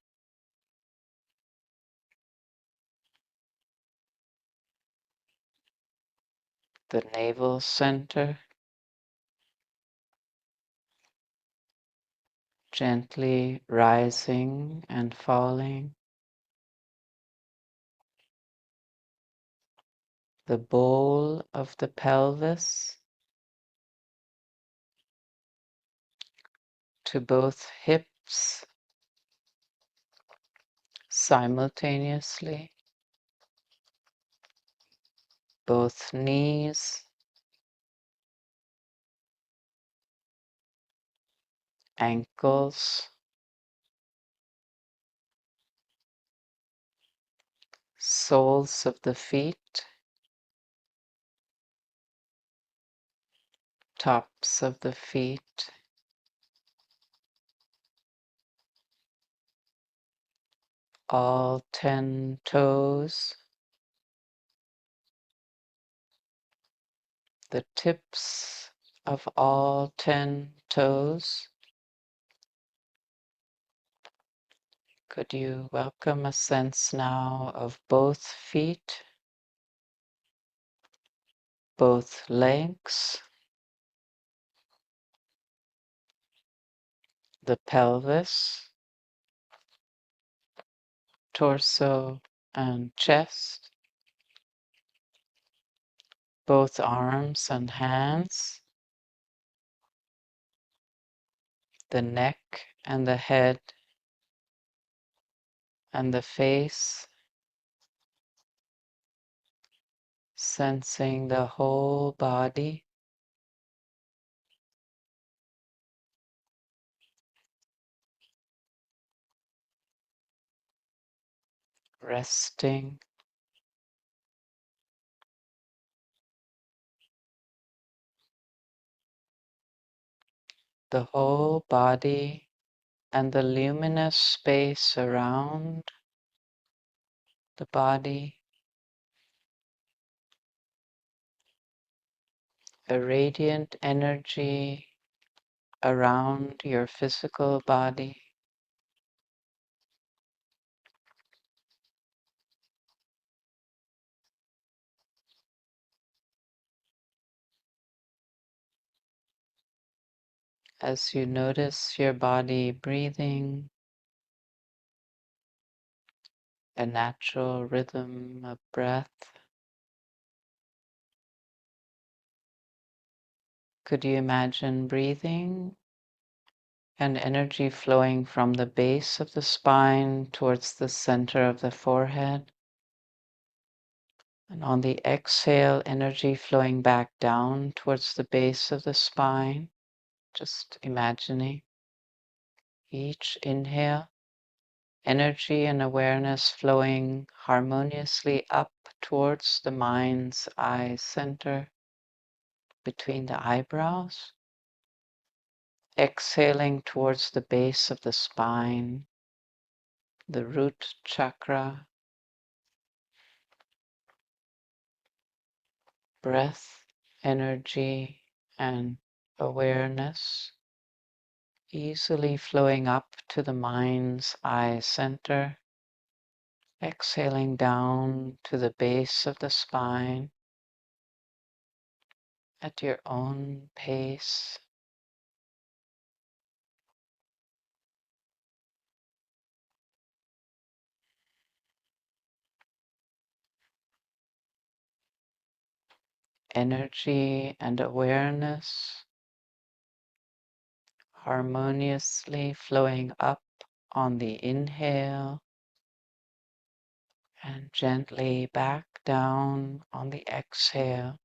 Speaker 1: the navel center, gently rising and falling, the bowl of the pelvis to both hips simultaneously, both knees, ankles, soles of the feet, tops of the feet, all 10 toes, the tips of all 10 toes. Could you welcome a sense now of both feet, both legs, the pelvis, torso and chest, both arms and hands, the neck and the head and the face, sensing the whole body, resting, the whole body and the luminous space around the body, a radiant energy around your physical body. As you notice your body breathing, a natural rhythm of breath, could you imagine breathing and energy flowing from the base of the spine towards the center of the forehead? And on the exhale, energy flowing back down towards the base of the spine. Just imagining each inhale, energy and awareness flowing harmoniously up towards the mind's eye center between the eyebrows. Exhaling towards the base of the spine, the root chakra. Breath, energy, and awareness easily flowing up to the mind's eye center, exhaling down to the base of the spine at your own pace. Energy and awareness harmoniously flowing up on the inhale and gently back down on the exhale.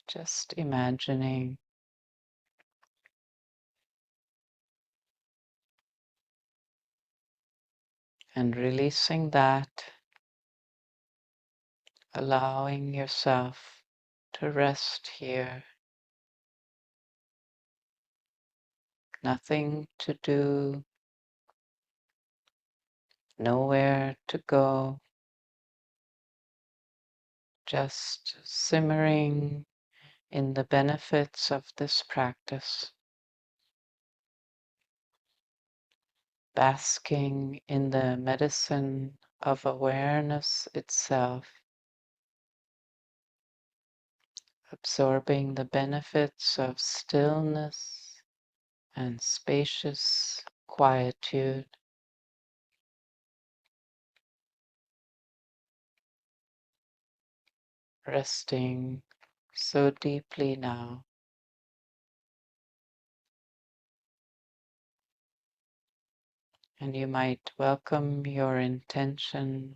Speaker 1: Just imagining and releasing that, allowing yourself to rest here. Nothing to do, nowhere to go, just simmering in the benefits of this practice, basking in the medicine of awareness itself, absorbing the benefits of stillness and spacious quietude, resting so deeply now. And you might welcome your intention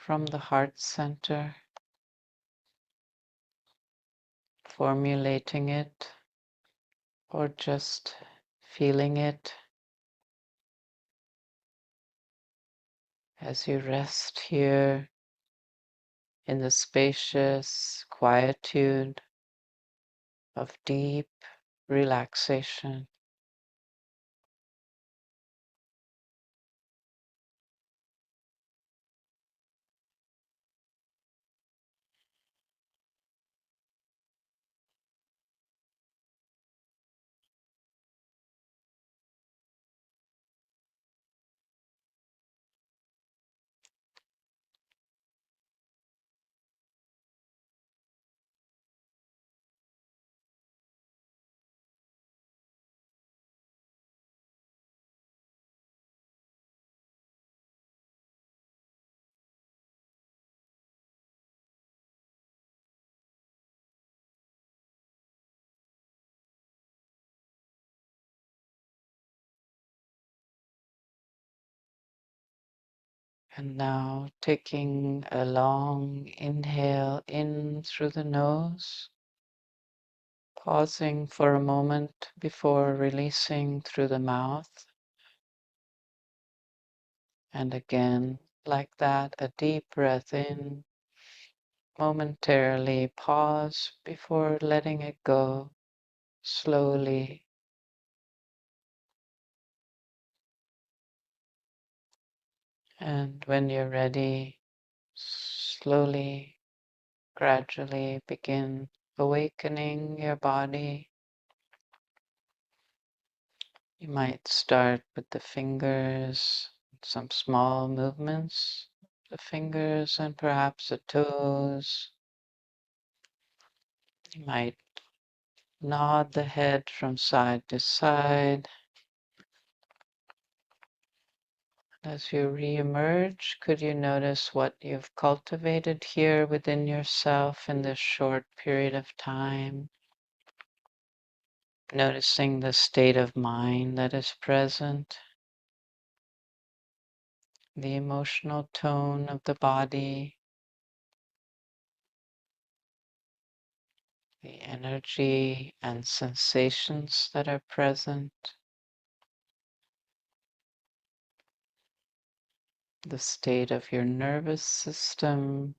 Speaker 1: from the heart center, formulating it or just feeling it as you rest here in the spacious quietude of deep relaxation. And now taking a long inhale in through the nose, pausing for a moment before releasing through the mouth. And again, like that, a deep breath in, momentarily pause before letting it go slowly. And when you're ready, slowly, gradually begin awakening your body. You might start with the fingers, some small movements, the fingers and perhaps the toes. You might nod the head from side to side. As you re-emerge, could you notice what you've cultivated here within yourself in this short period of time? Noticing the state of mind that is present, the emotional tone of the body, the energy and sensations that are present, the state of your nervous system,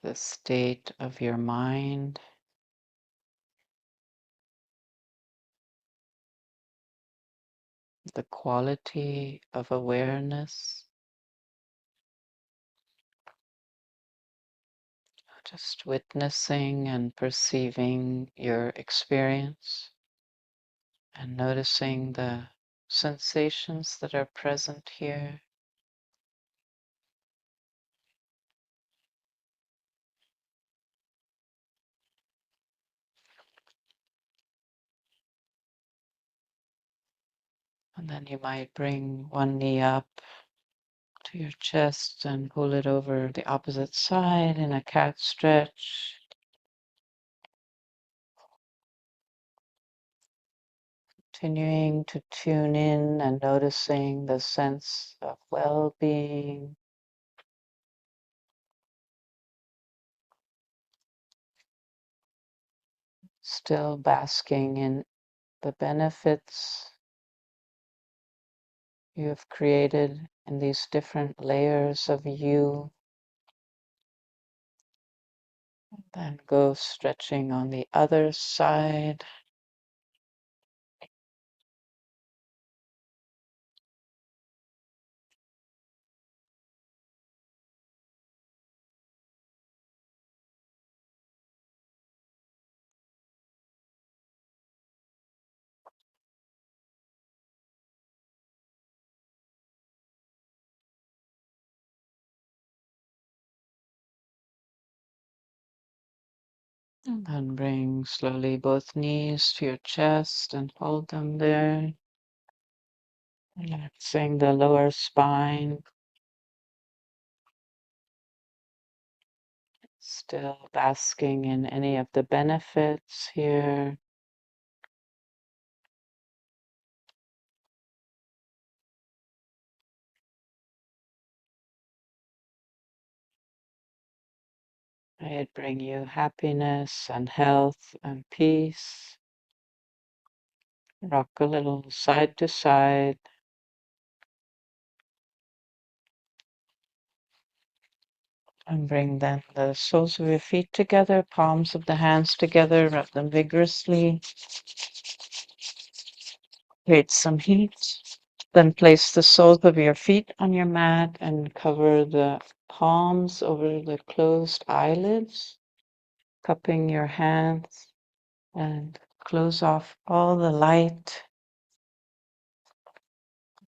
Speaker 1: the state of your mind, the quality of awareness. Just witnessing and perceiving your experience and noticing the sensations that are present here. And then you might bring one knee up to your chest and pull it over the opposite side in a cat stretch. Continuing to tune in and noticing the sense of well-being, still basking in the benefits you have created in these different layers of you. Then go stretching on the other side. And then bring slowly both knees to your chest and hold them there. Relaxing the lower spine. Still basking in any of the benefits here. May it bring you happiness and health and peace. Rock a little side to side. And bring then the soles of your feet together, palms of the hands together, rub them vigorously. Create some heat. Then place the soles of your feet on your mat and cover the palms over the closed eyelids, cupping your hands, and close off all the light.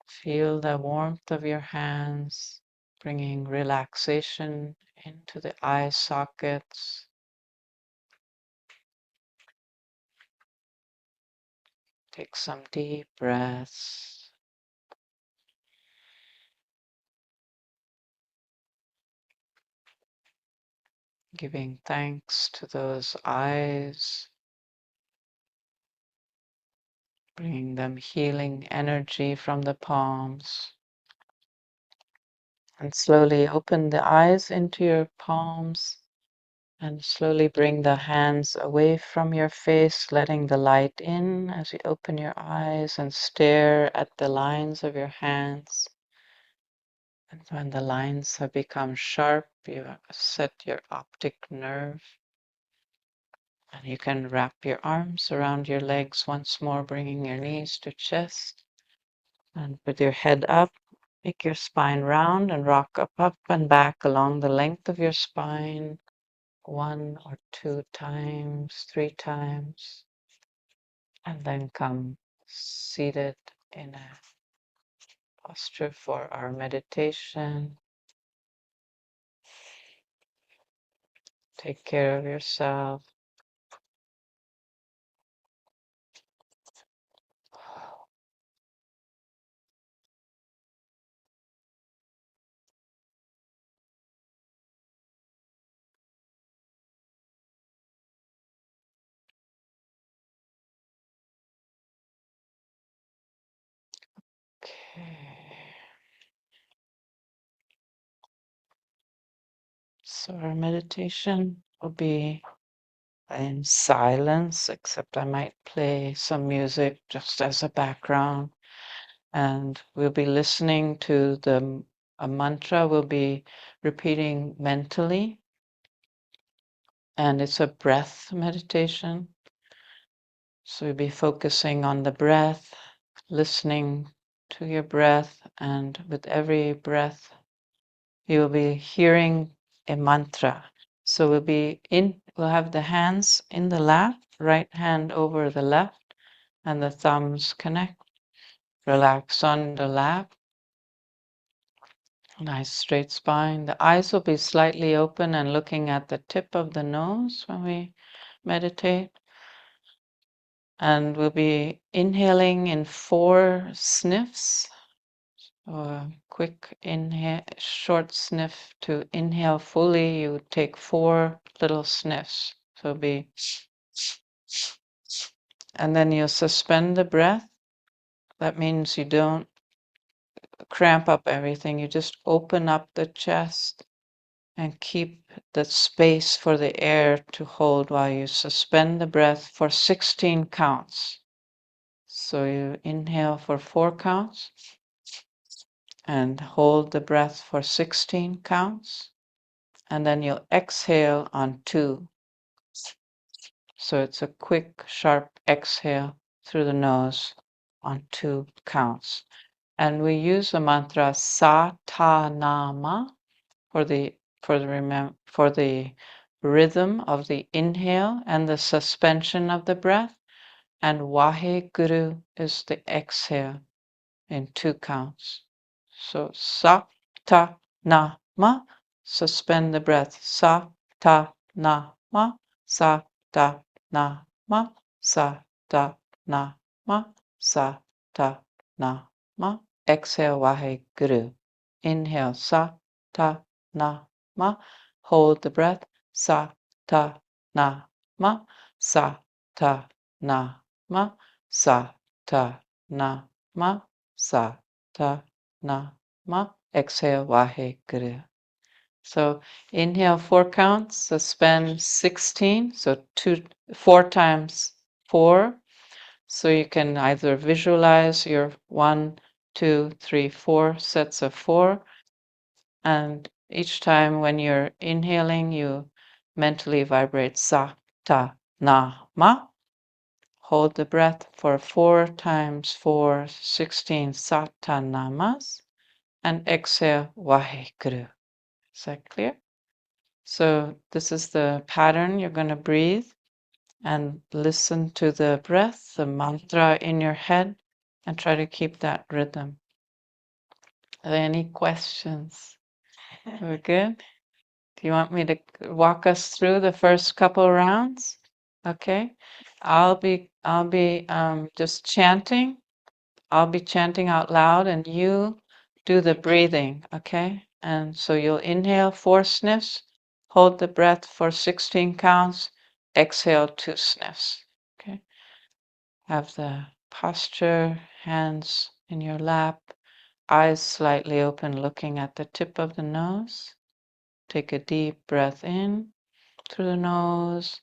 Speaker 1: Feel the warmth of your hands, bringing relaxation into the eye sockets. Take some deep breaths. Giving thanks to those eyes, bringing them healing energy from the palms. And slowly open the eyes into your palms and slowly bring the hands away from your face, letting the light in as you open your eyes and stare at the lines of your hands. And when the lines have become sharp, you set your optic nerve. And you can wrap your arms around your legs once more, bringing your knees to chest. And with your head up, make your spine round and rock up and back along the length of your spine 1 or 2 times, 3 times. And then come seated in a posture for our meditation. Take care of yourself. Okay. So our meditation will be in silence, except I might play some music just as a background. And we'll be listening to a mantra we'll be repeating mentally. And it's a breath meditation. So we'll be focusing on the breath, listening to your breath, and with every breath, you will be hearing a mantra. So we'll have the hands in the lap, right hand over the left, and the thumbs connect. Relax on the lap. Nice straight spine. The eyes will be slightly open and looking at the tip of the nose when we meditate. And we'll be inhaling in 4 sniffs. A quick inhale, short sniff to inhale fully. You take 4 little sniffs. So be, and then you suspend the breath. That means you don't cramp up everything. You just open up the chest and keep the space for the air to hold while you suspend the breath for 16 counts. So you inhale for 4 counts and hold the breath for 16 counts. And then you'll exhale on 2. So it's a quick, sharp exhale through the nose on 2 counts. And we use the mantra Sa-ta-na-ma for the rhythm of the inhale and the suspension of the breath, and Waheguru is the exhale in 2 counts. So sa ta na ma, suspend the breath. Sa ta na ma, sa ta na ma, sa ta na ma, sa ta na ma. Exhale Waheguru. Inhale sa ta na ma. Hold the breath. Sa ta na ma, sa ta na ma, sa ta na ma, sa ta na ma. Exhale Waheguru. So inhale 4 counts, suspend 16, so 4 times 4. So you can either visualize your 1, 2, 3, 4 sets of 4, and each time when you're inhaling, you mentally vibrate sa, ta, na, ma. Hold the breath for 4 times 4, 16 satanamas, and exhale Waheguru. Is that clear? So this is the pattern you're going to breathe, and listen to the breath, the mantra in your head, and try to keep that rhythm. Are there any questions? We're good? Do you want me to walk us through the first couple rounds? Okay. I'll be just chanting. I'll be chanting out loud, and you do the breathing, okay? And so you'll inhale 4 sniffs, hold the breath for 16 counts, exhale 2 sniffs, okay? Have the posture, hands in your lap, eyes slightly open, looking at the tip of the nose. Take a deep breath in through the nose.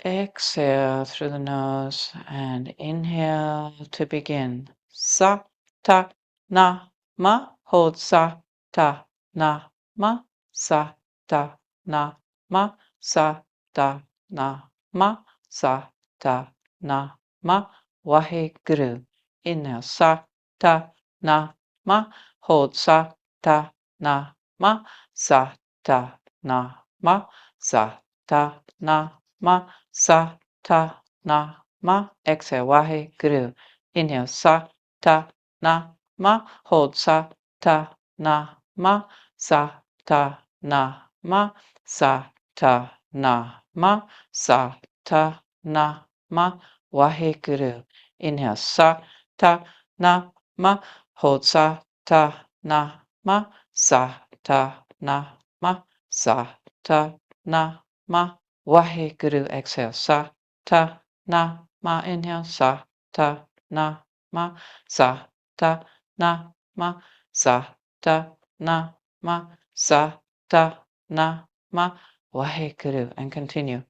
Speaker 1: Exhale through the nose and inhale to begin. Sa, ta, na, ma. Hold sa, ta, na, ma. Sa, ta, na, ma. Sa, ta, na, ma. Sa, ta, na, ma. Waheguru. Inhale sa, ta, na, ma. Hold sa, ta, na, ma. Sa, ta, na, ma. Sa, ta, na, ma. Sa, ta, na, ma. Exhale, wahe, guru. Inhale, sa, ta, na, ma. Hold sa, ta, na, ma. Sa, ta, na, ma. Sa, ta, na, ma. Sa, ta, na, ma. Wahe, guru. Inhale, sa, ta, na, ma. Hold sa, ta, na, ma. Sa, ta, na, ma. Sa, ta, na, ma. Waheguru. Exhale. Sa, ta, na, ma. Inhale. Sa, ta, na, ma. Sa, ta, na, ma. Sa, ta, na, ma. Sa, ta, na, ma. Waheguru. And continue.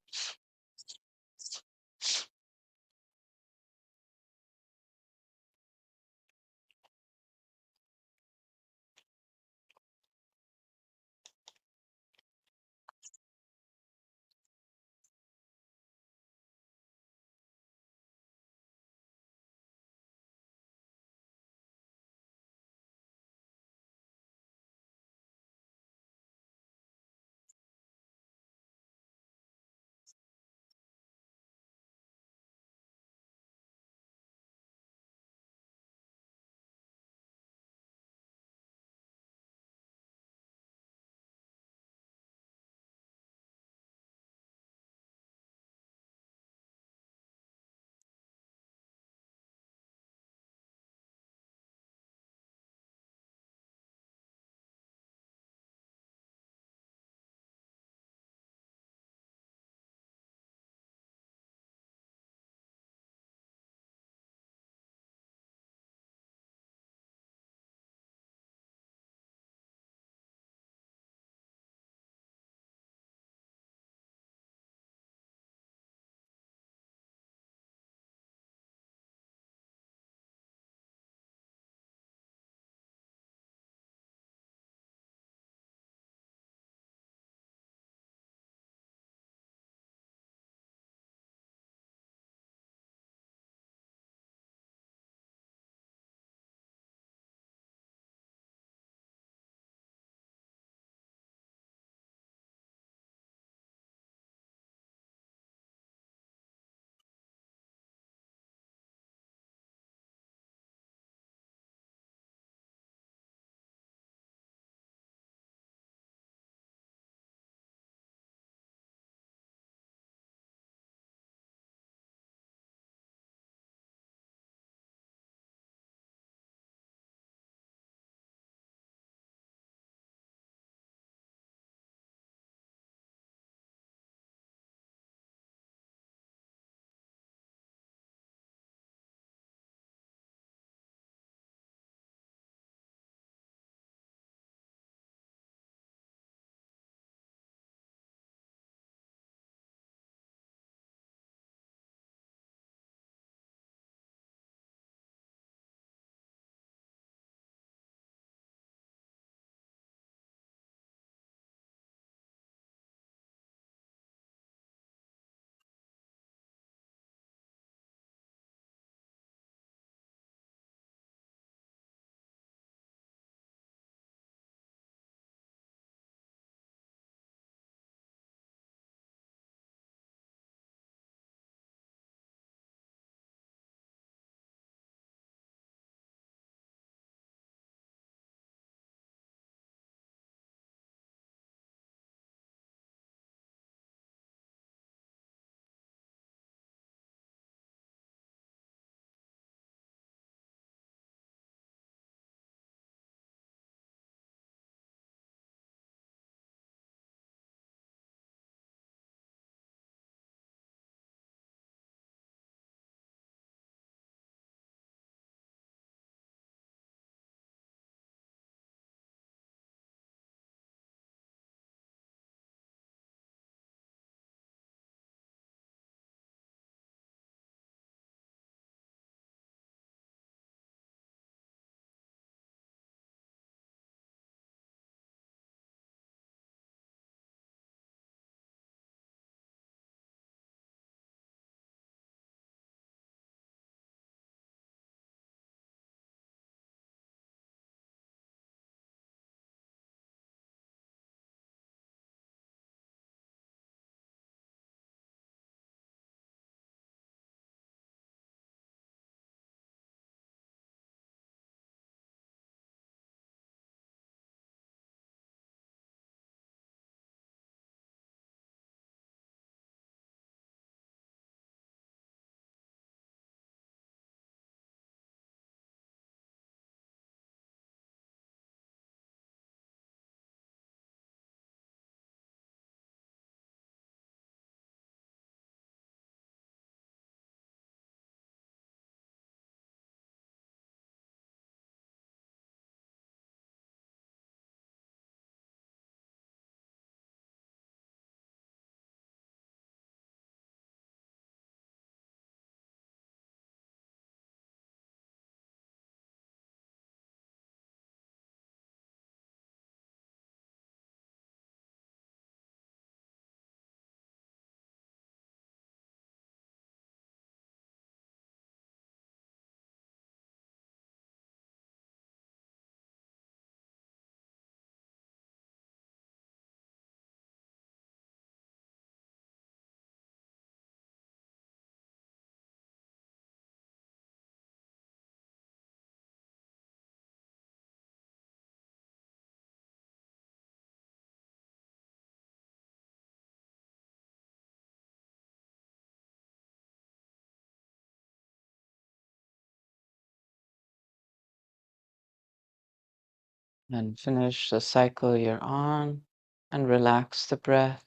Speaker 1: And finish the cycle you're on and relax the breath.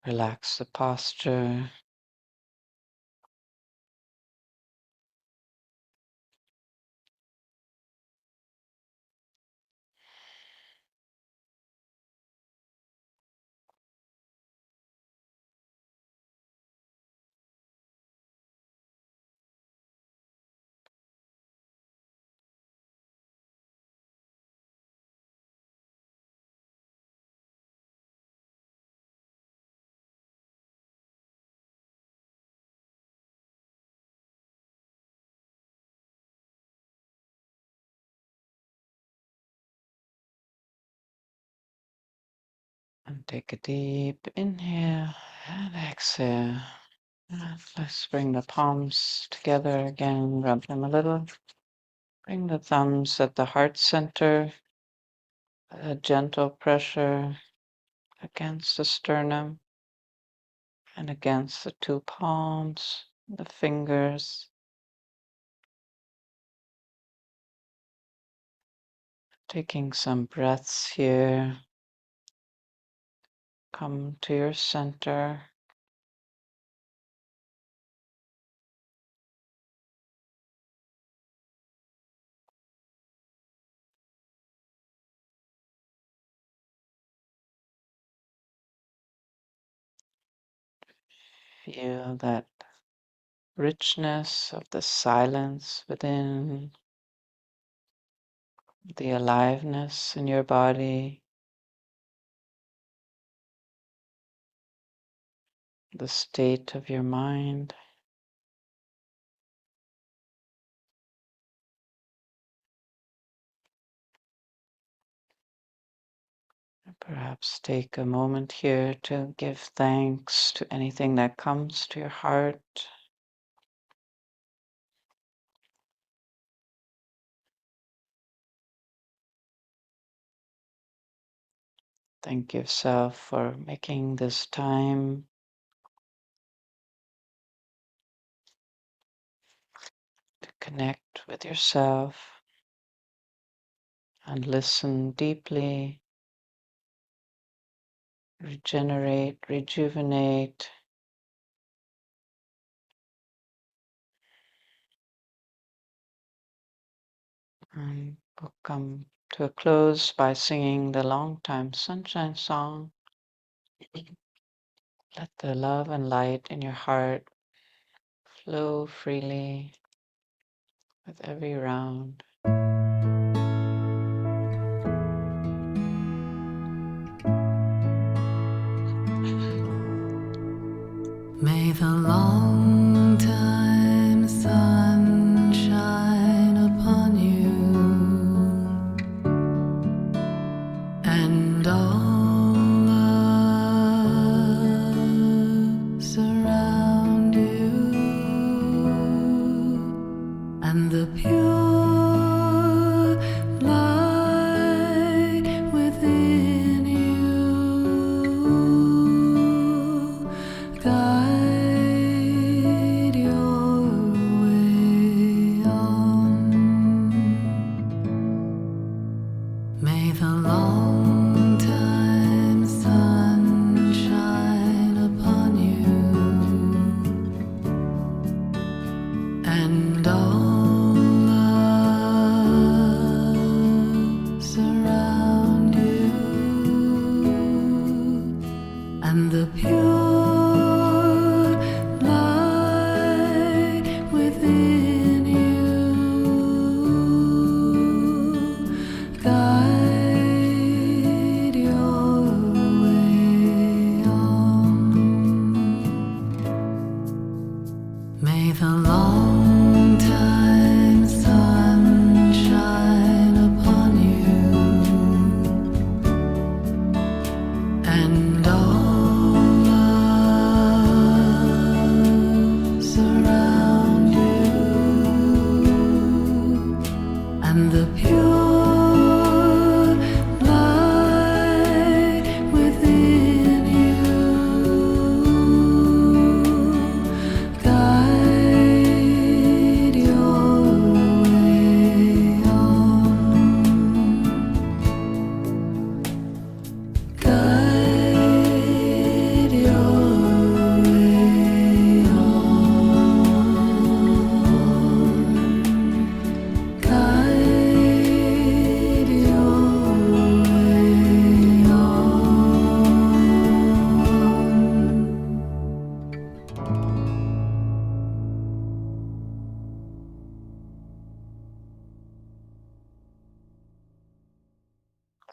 Speaker 1: Relax the posture. And take a deep inhale and exhale. And let's bring the palms together again, rub them a little. Bring the thumbs at the heart center, a gentle pressure against the sternum and against the two palms, the fingers. Taking some breaths here. Come to your center. Feel that richness of the silence within, the aliveness in your body, the state of your mind. Perhaps take a moment here to give thanks to anything that comes to your heart. Thank yourself for making this time to connect with yourself and listen deeply, regenerate, rejuvenate. And we'll come to a close by singing the Long Time Sunshine song. Let the love and light in your heart flow freely with every round.
Speaker 2: May the long time sun shine upon you and all love surround you, and the pure light within you guide your way on. May the long time sun shine upon you and all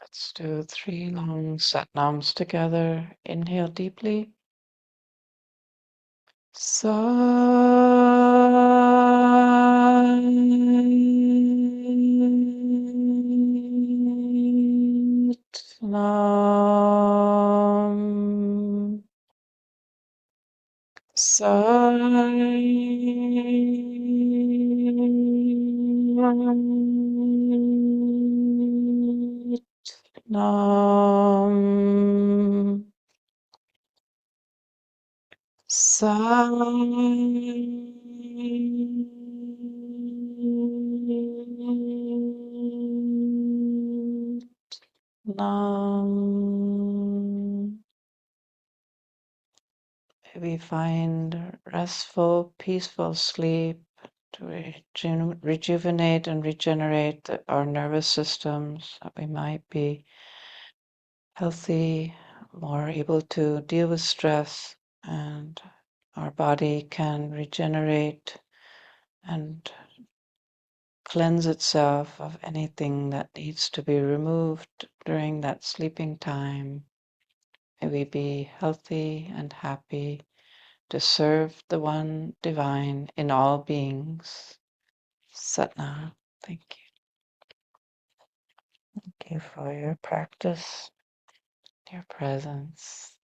Speaker 1: Let's do 3 long sat nams together. Inhale deeply. Sat Nam. Sat Nam. Nam. We find restful, peaceful sleep to rejuvenate and regenerate our nervous systems, that we might be healthy, more able to deal with stress, and our body can regenerate and cleanse itself of anything that needs to be removed during that sleeping time. May we be healthy and happy to serve the one divine in all beings. Satnam. Thank you. Thank you for your practice, your presence.